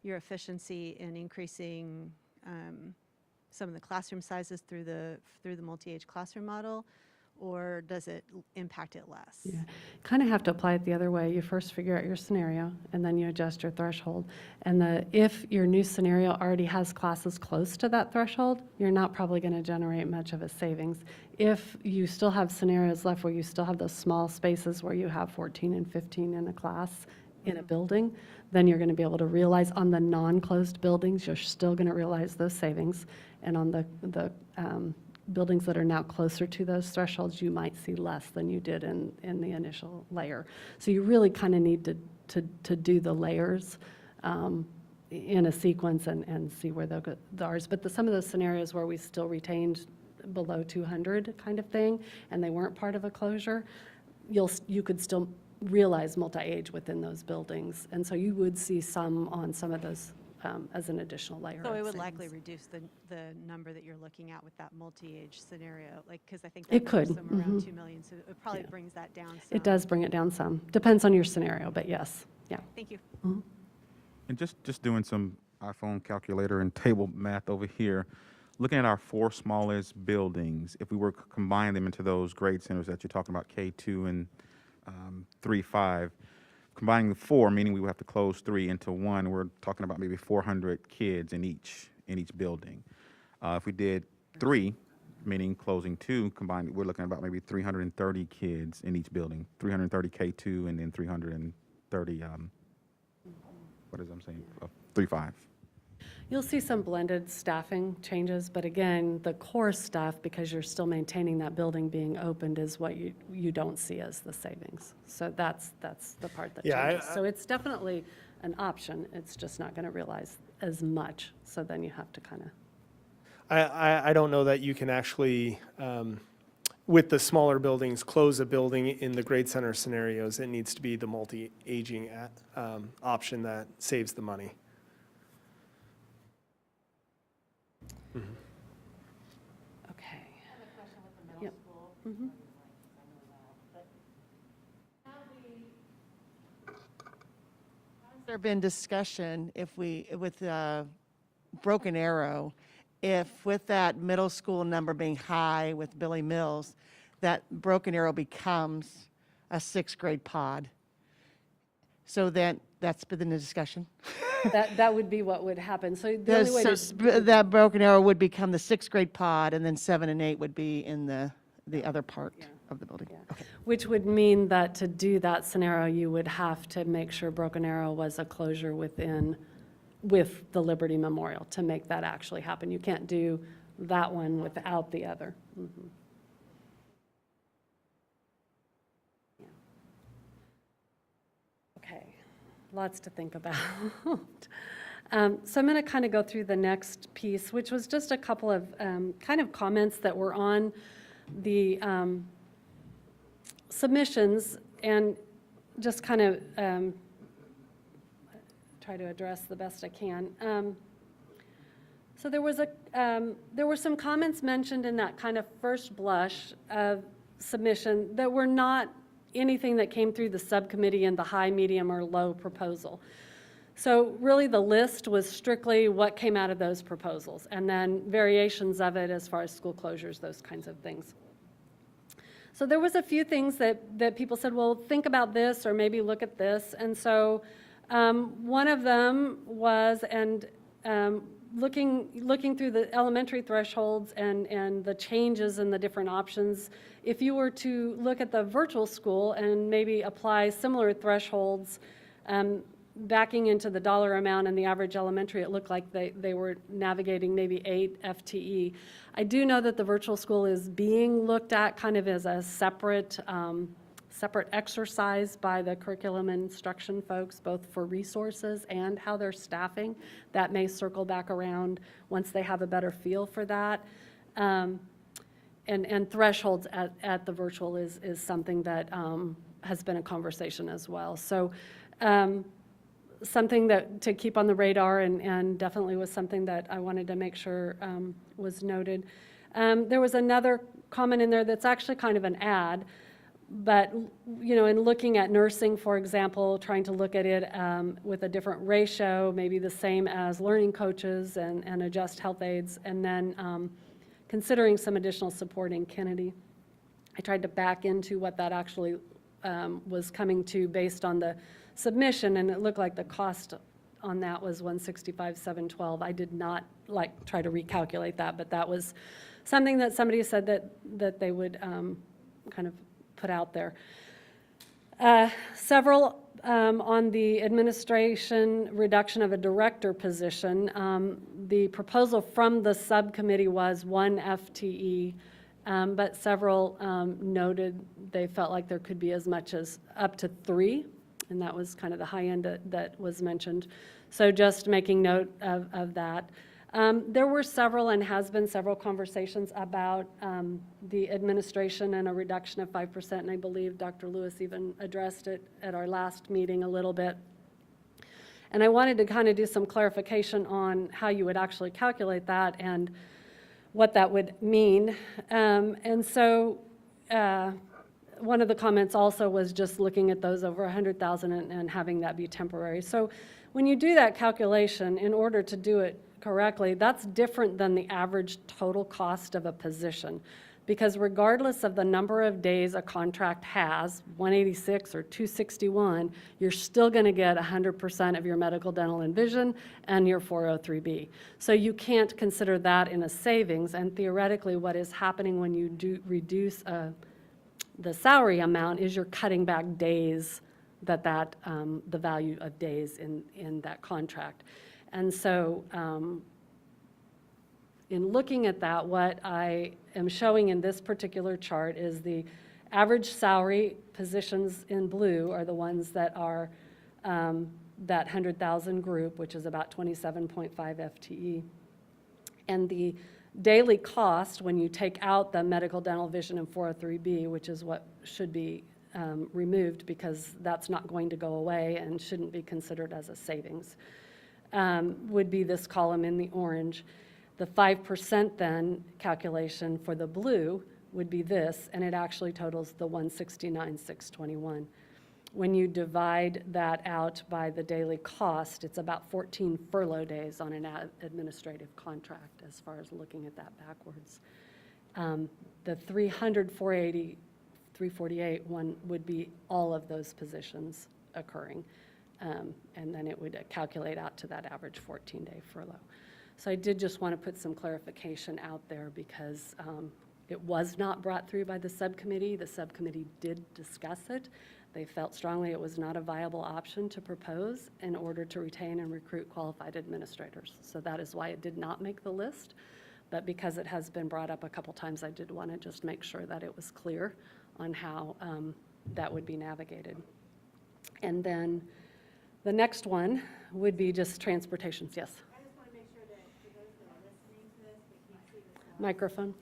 your efficiency in increasing some of the classroom sizes through the multi-age classroom model, or does it impact it less? Yeah, kind of have to apply it the other way. You first figure out your scenario, and then you adjust your threshold. And if your new scenario already has classes close to that threshold, you're not probably going to generate much of a savings. If you still have scenarios left where you still have those small spaces where you have 14 and 15 in a class in a building, then you're going to be able to realize on the non-closed buildings, you're still going to realize those savings. And on the buildings that are now closer to those thresholds, you might see less than you did in the initial layer. So you really kind of need to do the layers in a sequence and see where those. But some of those scenarios where we still retained below 200 kind of thing, and they weren't part of a closure, you could still realize multi-age within those buildings. And so you would see some on some of those as an additional layer. So of it would savings. likely reduce the number that you're looking at with that multi-age scenario, like, because I think It that number's could, somewhere around mhm. 2 million, so it probably Yeah. brings that down some. It does bring it down some. Depends on your scenario, but yes, yeah. Thank you. And just doing some iPhone calculator and table math over here, looking at our 4 smallest buildings, if we were to combine them into those grade centers that you're talking about, K2 and 3-5, combining the 4, meaning we would have to close 3 into 1, we're talking about maybe 400 kids in each building. If we did 3, meaning closing 2, combined, we're looking at about maybe 330 kids in each building, 330 K2 and then 330, what is I'm saying, 3.5. You'll see some blended staffing changes, but again, the core stuff, because you're still maintaining that building being opened, is what you don't see as the savings. So that's the part that Yeah, changes. So it's definitely an option. It's just not going to realize as much. So then you have to kind of. I don't know that you can actually, with the smaller buildings, close a building in the grade center scenarios. It needs to be the multi-aging option that saves the money. Okay. Has there been discussion if we, with Broken Arrow, if with that middle school number being high with Billy Mills, that Broken Arrow becomes a sixth grade pod? So then, that's been the discussion? That would be what would happen. So the only way to. That Broken Arrow would become the sixth grade pod, and then 7 and 8 would be in the other part of the building. Okay. Which would mean that to do that scenario, you would have to make sure Broken Arrow was a closure with the Liberty Memorial to make that actually happen. You can't do that one without the other. Mhm. Yeah. Okay, lots to think about. So I'm going to kind of go through the next piece, which was just a couple of kind of comments that were on the submissions, and just kind of try to address the best I can. So there were some comments mentioned in that kind of first blush of submission that were not anything that came through the subcommittee in the high, medium, or low proposal. So really the list was strictly what came out of those proposals, and then variations of it as far as school closures, those kinds of things. So there was a few things that people said, well, think about this, or maybe look at this. And so one of them was, looking through the elementary thresholds and the changes in the different options, if you were to look at the virtual school and maybe apply similar thresholds, backing into the dollar amount and the average elementary, it looked like they were navigating maybe 8 FTE. I do know that the virtual school is being looked at kind of as a separate exercise by the curriculum and instruction folks, both for resources and how they're staffing. That may circle back around once they have a better feel for that. And thresholds at the virtual is something that has been a conversation as well. So something that to keep on the radar, and definitely was something that I wanted to make sure was noted. There was another comment in there that's actually kind of an add, but in looking at nursing, for example, trying to look at it with a different ratio, maybe the same as learning coaches and adjust health aides, and then considering some additional support in Kennedy. I tried to back into what that actually was coming to based on the submission, and it looked like the cost on that was $165,712. I did not try to recalculate that, but that was something that somebody said that they would kind of put out there. Several on the administration reduction of a director position. The proposal from the subcommittee was 1 FTE, but several noted they felt like there could be as much as up to 3. And that was kind of the high end that was mentioned. So just making note of that. There were several and has been several conversations about the administration and a reduction of 5%, and I believe Dr. Lewis even addressed it at our last meeting a little bit. And I wanted to kind of do some clarification on how you would actually calculate that and what that would mean. And so one of the comments also was just looking at those over 100,000 and having that be temporary. So when you do that calculation, in order to do it correctly, that's different than the average total cost of a position. Because regardless of the number of days a contract has, 186 or 261, you're still going to get 100% of your medical, dental, and vision and your 403B. So you can't consider that in a savings, and theoretically what is happening when you do reduce the salary amount is you're cutting back days the value of days in that contract. And so in looking at that, what I am showing in this particular chart is the average salary positions in blue are the ones that are that 100,000 group, which is about 27.5 FTE. And the daily cost, when you take out the medical, dental, vision, and 403B, which is what should be removed because that's not going to go away and shouldn't be considered as a savings, would be this column in the orange. The 5% then calculation for the blue would be this, and it actually totals the 169,621. When you divide that out by the daily cost, it's about 14 furlough days on an administrative contract as far as looking at that backwards. The 300, 480, 348 one would be all of those positions occurring, and then it would calculate out to that average 14-day furlough. So I did just want to put some clarification out there because it was not brought through by the subcommittee. The subcommittee did discuss it. They felt strongly it was not a viable option to propose in order to retain and recruit qualified administrators. So that is why it did not make the list. But because it has been brought up a couple times, I did want to just make sure that it was clear on how that would be navigated. And then the next one would be just transportations. Yes? I just want to make sure that for those that are listening to this, they can't see this. Microphone.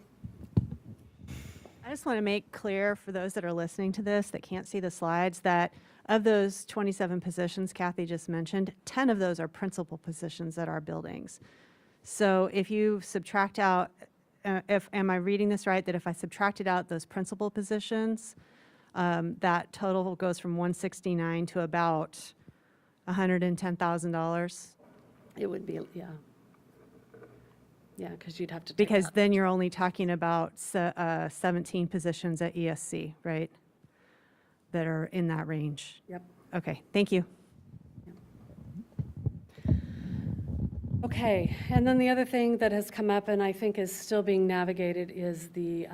I just want to make clear for those that are listening to this that can't see the slides that of those 27 positions Kathy just mentioned, 10 of those are principal positions at our buildings. So if you subtract out, am I reading this right, that if I subtracted out those principal positions, that total goes from 169 to about $110,000? It would be, yeah. Yeah, because you'd have to take Because out- then you're only talking about 17 positions at ESC, right? That are in that range. Yep. Okay, thank you. Okay, and then the other thing that has come up and I think is still being navigated is the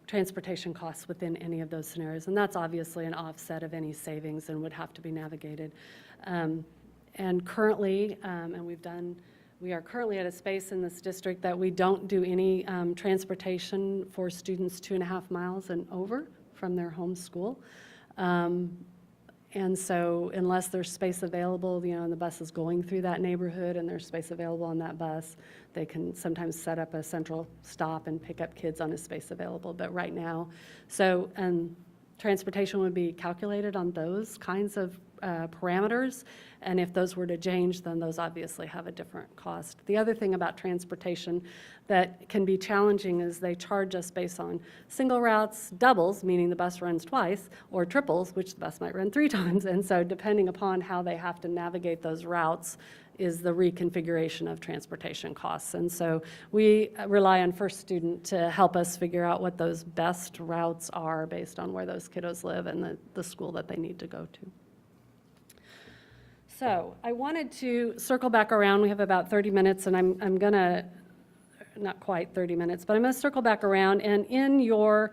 transportation costs within any of those scenarios. And that's obviously an offset of any savings and would have to be navigated. And currently, we are currently at a space in this district that we don't do any transportation for students 2.5 miles and over from their home school. And so unless there's space available, and the bus is going through that neighborhood and there's space available on that bus, they can sometimes set up a central stop and pick up kids on a space available. But right now, so transportation would be calculated on those kinds of parameters. And if those were to change, then those obviously have a different cost. The other thing about transportation that can be challenging is they charge us based on single routes, doubles, meaning the bus runs twice, or triples, which the bus might run 3 times. And so depending upon how they have to navigate those routes is the reconfiguration of transportation costs. And so we rely on First Student to help us figure out what those best routes are based on where those kiddos live and the school that they need to go to. So I wanted to circle back around. We have about 30 minutes, and I'm going to, not quite 30 minutes, but I'm going to circle back around. And in your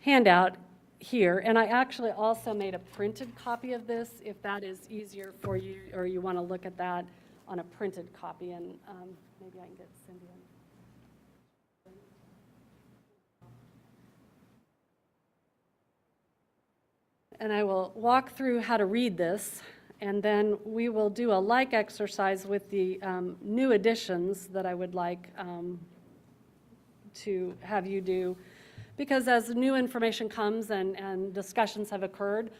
handout here, and I actually also made a printed copy of this, if that is easier for you, or you want to look at that on a printed copy, and maybe I can get Cindy in. And I will walk through how to read this, and then we will do a like exercise with the new additions that I would like to have you do. Because as new information comes and discussions have occurred,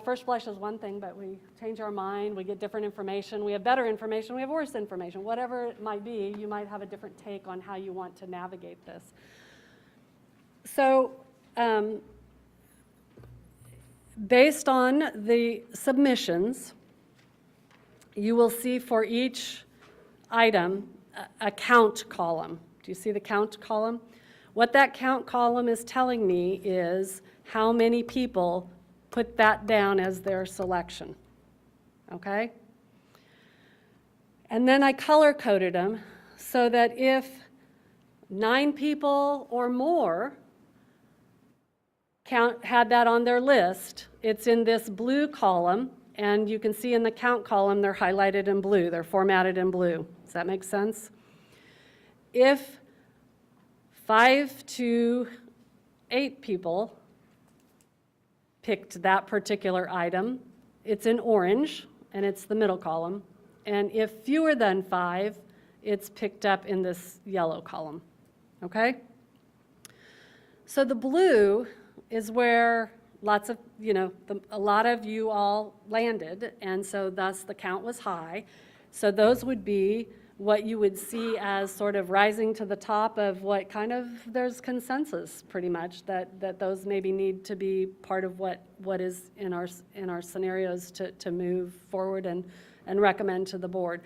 first blush is one thing, but we change our mind, we get different information, we have better information, we have worse information. Whatever it might be, you might have a different take on how you want to navigate this. So, based on the submissions, you will see for each item a count column. Do you see the count column? What that count column is telling me is how many people put that down as their selection, okay? And then I color-coded them so that if 9 people or more had that on their list, it's in this blue column And you can see in the count column, they're highlighted in blue. They're formatted in blue. Does that make sense? If 5 to 8 people picked that particular item, it's in orange, and it's the middle column. And if fewer than 5, it's picked up in this yellow column, okay? So the blue is where lots of, a lot of you all landed, and so thus the count was high. So those would be what you would see as sort of rising to the top of what kind of, there's consensus pretty much, that those maybe need to be part of what is in our scenarios to move forward and recommend to the board.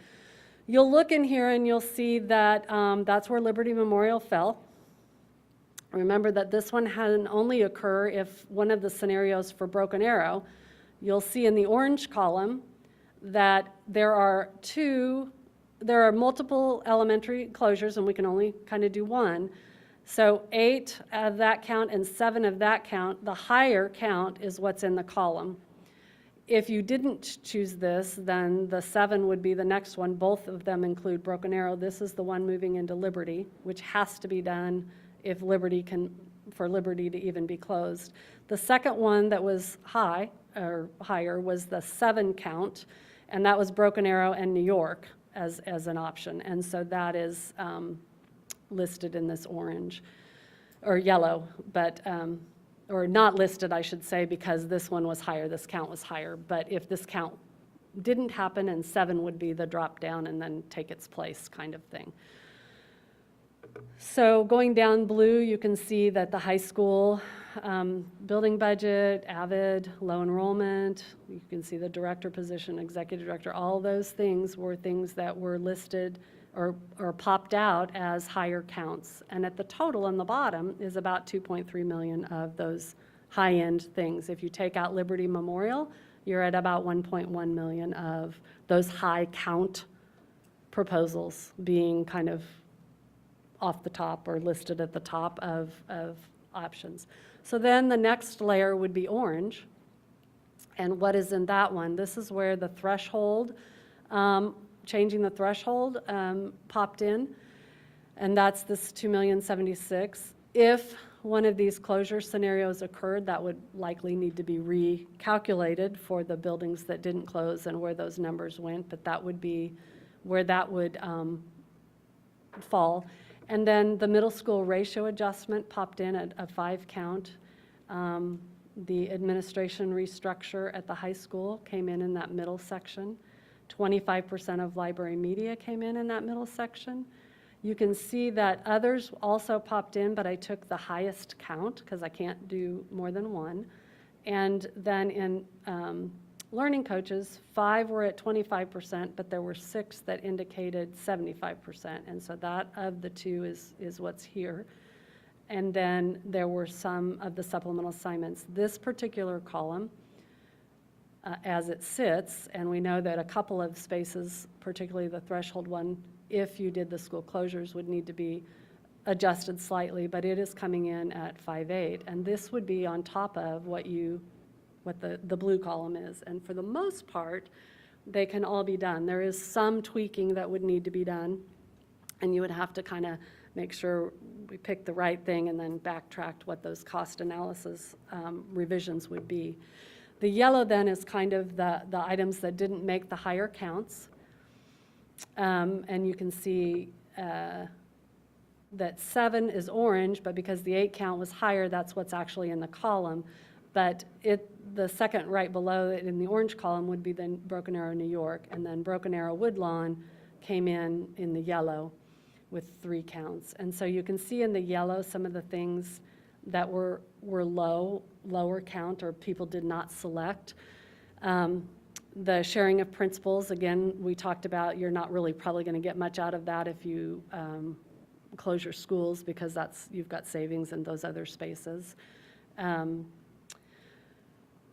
You'll look in here and you'll see that that's where Liberty Memorial fell. Remember that this one can only occur if one of the scenarios for Broken Arrow, you'll see in the orange column that there are multiple elementary closures, and we can only kind of do one. So 8 of that count and 7 of that count, the higher count is what's in the column. If you didn't choose this, then the 7 would be the next one. Both of them include Broken Arrow. This is the one moving into Liberty, which has to be done if for Liberty to even be closed. The second one that was higher was the 7 count, and that was Broken Arrow and New York as an option. And so that is listed in this orange or yellow, but or not listed, I should say, because this one was higher, this count was higher. But if this count didn't happen, and 7 would be the drop down and then take its place kind of thing. So going down blue, you can see that the high school building budget, AVID, low enrollment, you can see the director position, executive director, all those things were things that were listed or popped out as higher counts. And at the total on the bottom is about 2.3 million of those high-end things. If you take out Liberty Memorial, you're at about 1.1 million of those high count proposals being kind of off the top or listed at the top of options. So then the next layer would be orange. And what is in that one? This is where the threshold, changing the threshold popped in. And that's this 2,076,000. If one of these closure scenarios occurred, that would likely need to be recalculated for the buildings that didn't close and where those numbers went, but that would be where that would fall. And then the middle school ratio adjustment popped in at a 5 count. The administration restructure at the high school came in that middle section. 25% of library media came in that middle section. You can see that others also popped in, but I took the highest count because I can't do more than one. And then in learning coaches, 5 were at 25%, but there were 6 that indicated 75%. And so that of the 2 is what's here. And then there were some of the supplemental assignments. This particular column, as it sits, and we know that a couple of spaces, particularly the threshold one, if you did the school closures, would need to be adjusted slightly, but it is coming in at 5.8. And this would be on top of what the blue column is. And for the most part, they can all be done. There is some tweaking that would need to be done, and you would have to kind of make sure we pick the right thing and then backtrack what those cost analysis revisions would be. The yellow then is kind of the items that didn't make the higher counts. And you can see that 7 is orange, but because the 8 count was higher, that's what's actually in the column. But the second right below it in the orange column would be then Broken Arrow, New York, and then Broken Arrow, Woodlawn came in the yellow with 3 counts. And so you can see in the yellow some of the things that were lower count or people did not select. The sharing of principals, again, we talked about you're not really probably going to get much out of that if you close your schools because you've got savings in those other spaces. And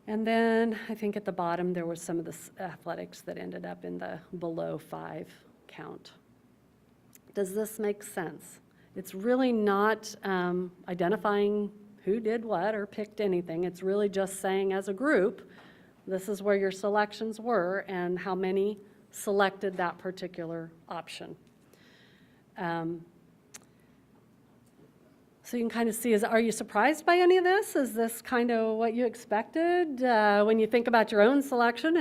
then I think at the bottom there was some of the athletics that ended up in the below 5 count. Does this make sense? It's really not identifying who did what or picked anything. It's really just saying as a group, This is where your selections were and how many selected that particular option. So you can kind of see, are you surprised by any of this? Is this kind of what you expected? When you think about your own selection,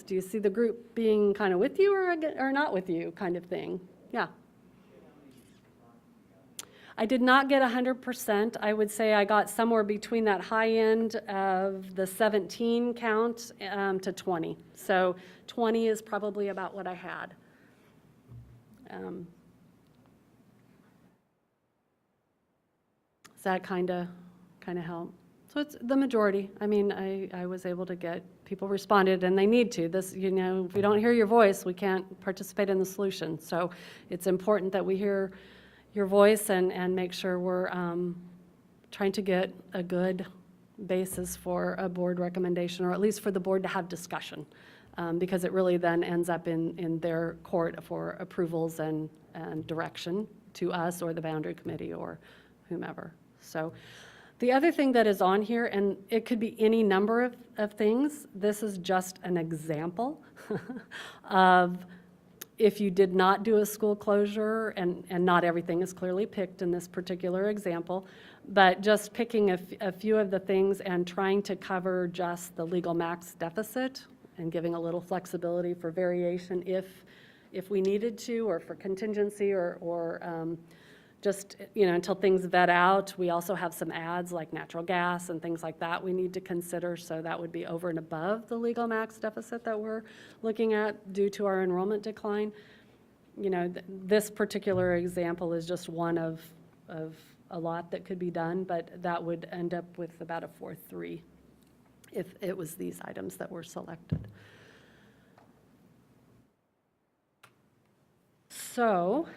do you see the group being kind of with you or not with you kind of thing? Yeah. I did not get 100%. I would say I got somewhere between that high end of the 17 count to 20. So 20 is probably about what I had. Does that kind of help? So it's the majority. I mean, I was able to get, people responded, and they need to. This, if we don't hear your voice, we can't participate in the solution. So it's important that we hear your voice and make sure we're trying to get a good basis for a board recommendation, or at least for the board to have discussion, because it really then ends up in their court for approvals and direction to us or the boundary committee or whomever. So the other thing that is on here, and it could be any number of things, this is just an example of if you did not do a school closure, and not everything is clearly picked in this particular example, but just picking a few of the things and trying to cover just the legal max deficit and giving a little flexibility for variation if we needed to, or for contingency, or just, until things vet out. We also have some adds like natural gas and things like that we need to consider, so that would be over and above the legal max deficit that we're looking at due to our enrollment decline. This particular example is just one of a lot that could be done, but that would end up with about a 4-3 if it was these items that were selected. So,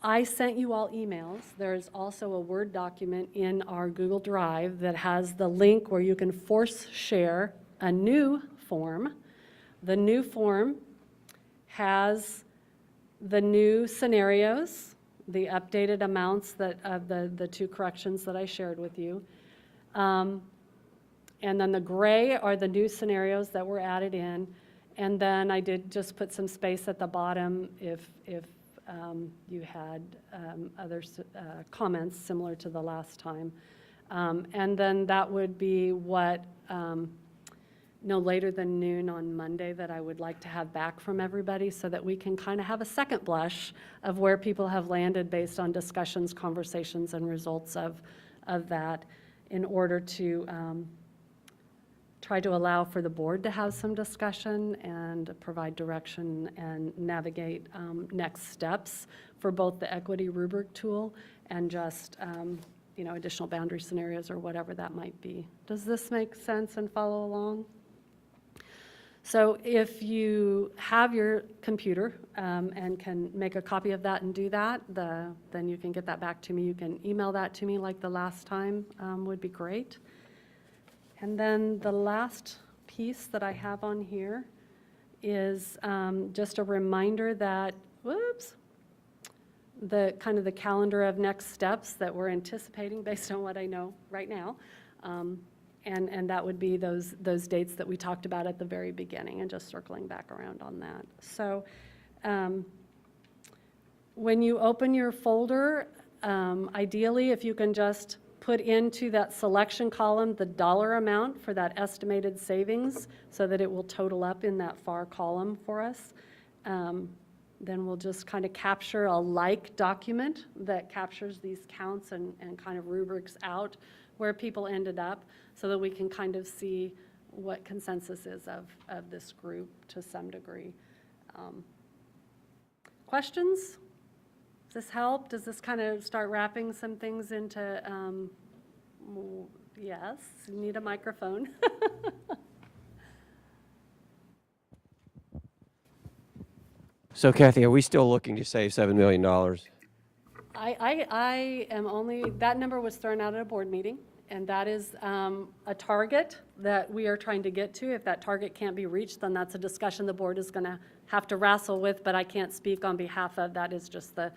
I sent you all emails. There's also a Word document in our Google Drive that has the link where you can force share a new form. The new form has the new scenarios, the updated amounts of the two corrections that I shared with you. And then the gray are the new scenarios that were added in. And then I did just put some space at the bottom if you had other comments similar to the last time. And then that would be what, no later than noon on Monday, that I would like to have back from everybody, so that we can kind of have a second blush of where people have landed based on discussions, conversations, and results of that, in order to try to allow for the board to have some discussion and provide direction and navigate next steps for both the equity rubric tool and just additional boundary scenarios or whatever that might be. Does this make sense and follow along? So if you have your computer and can make a copy of that and do that, then you can get that back to me. You can email that to me like the last time would be great. And then the last piece that I have on here is just a reminder that, the kind of the calendar of next steps that we're anticipating based on what I know right now. And that would be those dates that we talked about at the very beginning, and just circling back around on that. So when you open your folder, ideally, if you can just put into that selection column the dollar amount for that estimated savings, so that it will total up in that far column for us. Then we'll just kind of capture a like document that captures these counts and kind of rubrics out where people ended up, so that we can kind of see what consensus is of this group to some degree. Questions? Does this help? Does this kind of start wrapping some things into, yes, you need a microphone. So Kathy, are we still looking to save $7 million? I am only, that number was thrown out at a board meeting, and that is a target that we are trying to get to. If that target can't be reached, then that's a discussion the board is going to have to wrestle with, but I can't speak on behalf of. That is just the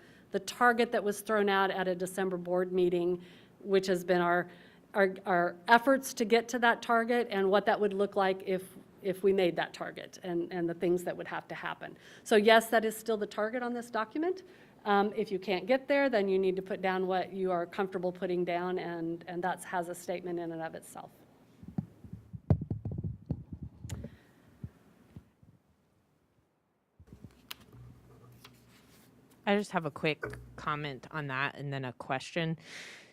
target that was thrown out at a December board meeting, which has been our our efforts to get to that target and what that would look like if we made that target and the things that would have to happen. So yes, that is still the target on this document. If you can't get there, then you need to put down what you are comfortable putting down, and that has a statement in and of itself. I just have a quick comment on that and then a question.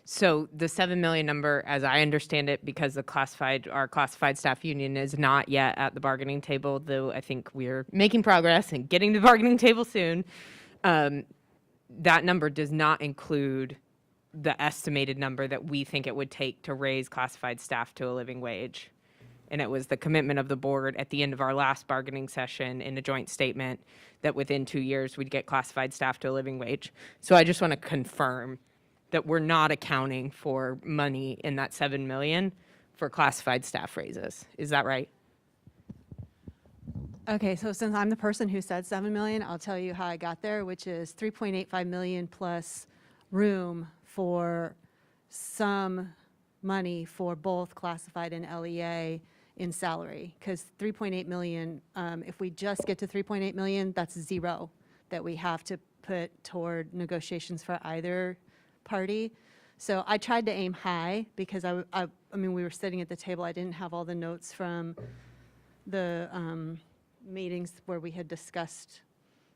So the 7 million number, as I understand it, because our classified staff union is not yet at the bargaining table, though I think we're making progress and getting to the bargaining table soon. That number does not include the estimated number that we think it would take to raise classified staff to a living wage. And it was the commitment of the board at the end of our last bargaining session in a joint statement that within 2 years we'd get classified staff to a living wage. So I just want to confirm that we're not accounting for money in that 7 million for classified staff raises. Is that right? Okay, so since I'm the person who said 7 million, I'll tell you how I got there, which is 3.85 million plus room for some money for both classified and LEA in salary. Because 3.8 million, if we just get to 3.8 million, that's zero that we have to put toward negotiations for either party. So I tried to aim high because I mean, we were sitting at the table. I didn't have all the notes from the meetings where we had discussed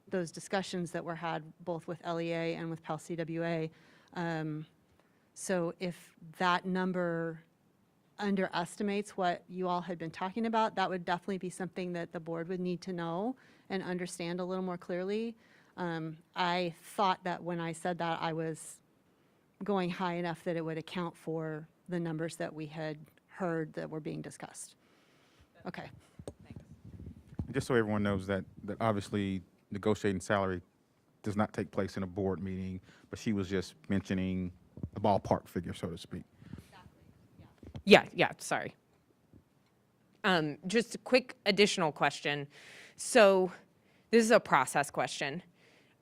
those discussions that were had both with LEA and with PAL CWA. So if that number underestimates what you all had been talking about, that would definitely be something that the board would need to know and understand a little more clearly. I thought that when I said that, I was going high enough that it would account for the numbers that we had heard that were being discussed. Okay. Just so everyone knows that obviously negotiating salary does not take place in a board meeting, but she was just mentioning a ballpark figure, so to speak. Yeah, sorry. Just a quick additional question. So this is a process question.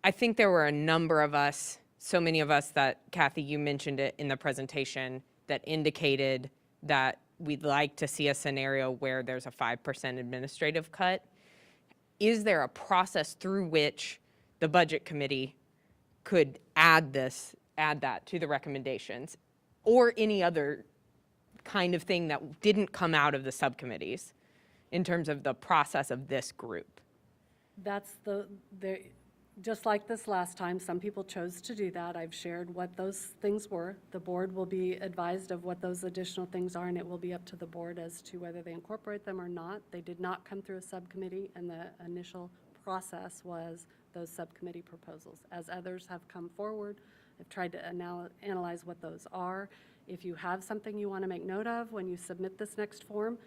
I think there were a number of us, so many of us that, Kathy, you mentioned it in the presentation, that indicated that we'd like to see a scenario where there's a 5% administrative cut. Is there a process through which the budget committee could add that to the recommendations, or any other kind of thing that didn't come out of the subcommittees in terms of the process of this group? That's just like this last time, some people chose to do that. I've shared what those things were. The board will be advised of what those additional things are, and it will be up to the board as to whether they incorporate them or not. They did not come through a subcommittee, and the initial process was those subcommittee proposals. As others have come forward, I've tried to analyze what those are. If you have something you want to make note of when you submit this next form,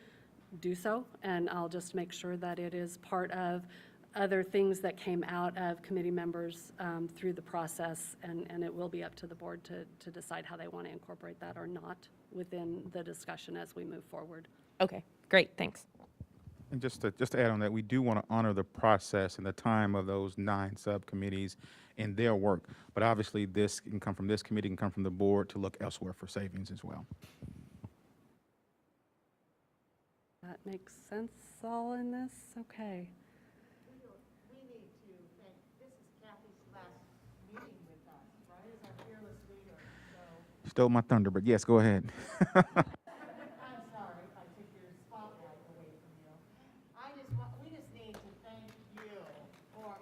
do so, and I'll just make sure that it is part of other things that came out of committee members through the process, and it will be up to the board to decide how they want to incorporate that or not within the discussion as we move forward. Okay, great, thanks. And just to add on that, we do want to honor the process and the time of those 9 subcommittees in their work. But obviously, this can come from this committee, can come from the board to look elsewhere for savings as well. That makes sense all in this? Okay. We need to thank, this is Kathy's last meeting with us, right, as our fearless leader, so. Stole my thunder, but yes, go ahead. I'm sorry if I took your spotlight away from you. We just need to thank you for,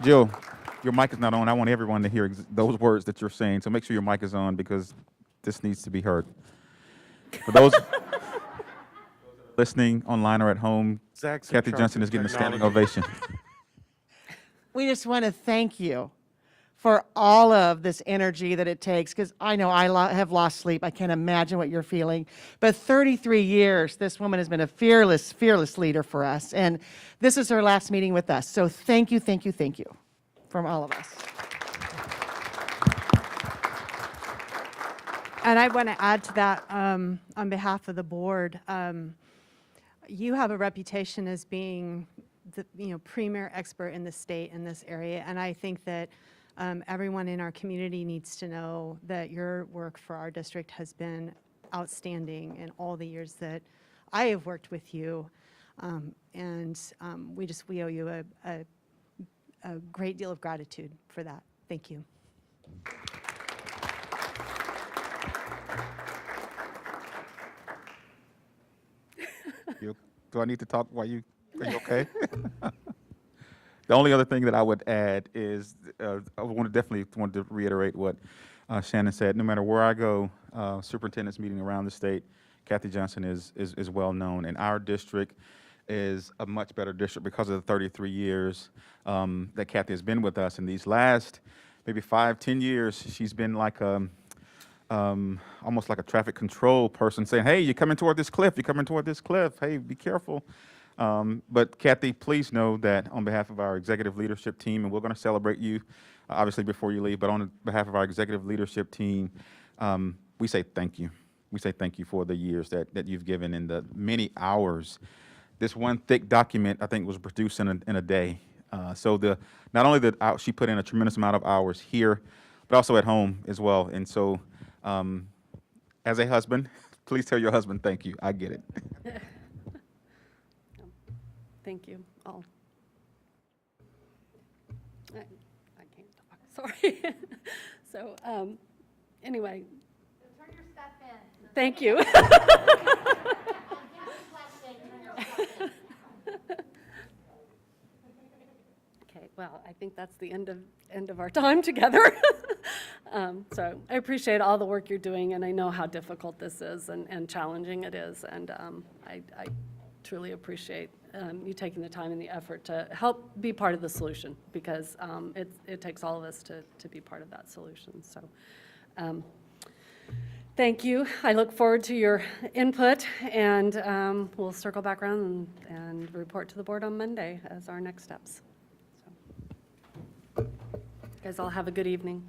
Jill, your mic is not on. I want everyone to hear those words that you're saying, so make sure your mic is on because this needs to be heard. For those listening online or at home, Zach's in Kathy charge Johnson of is getting a standing technology. ovation. We just want to thank you for all of this energy that it takes, because I know I have lost sleep. I can't imagine what you're feeling. But 33 years, this woman has been a fearless, fearless leader for us. And this is her last meeting with us. So thank you, thank you, thank you from all of us. And I want to add to that on behalf of the board. you have a reputation as being the, premier expert in the state in this area, and I think that everyone in our community needs to know that your work for our district has been outstanding in all the years that I have worked with you, and we owe you a great deal of gratitude for that. Thank you. Do I need to talk while are you okay? The only other thing that I would add is I definitely want to reiterate what Shannon said. No matter where I go, superintendents meeting around the state, Kathy Johnson is well known, and our district is a much better district because of the 33 years that Kathy has been with us. In these last maybe 5-10 years, she's been like almost like a traffic control person, saying, "Hey, you're coming toward this cliff. You're coming toward this cliff. Hey, be careful." But Kathy, please know that on behalf of our executive leadership team, and we're going to celebrate you, obviously before you leave, but on behalf of our executive leadership team, we say thank you. We say thank you for the years that you've given and the many hours. This one thick document, I think, was produced in a day. So not only that she put in a tremendous amount of hours here, but also at home as well. And so, as a husband, please tell your husband thank you. I get it. Thank you all. I can't talk, sorry. So, anyway. Turn your stuff in. Thank you. Okay, well, I think that's the end of our time together. So I appreciate all the work you're doing, and I know how difficult this is and challenging it is, and I truly appreciate you taking the time and the effort to help be part of the solution, because it takes all of us to be part of that solution. So thank you. I look forward to your input, and we'll circle back around and report to the board on Monday as our next steps. So, you guys all have a good evening.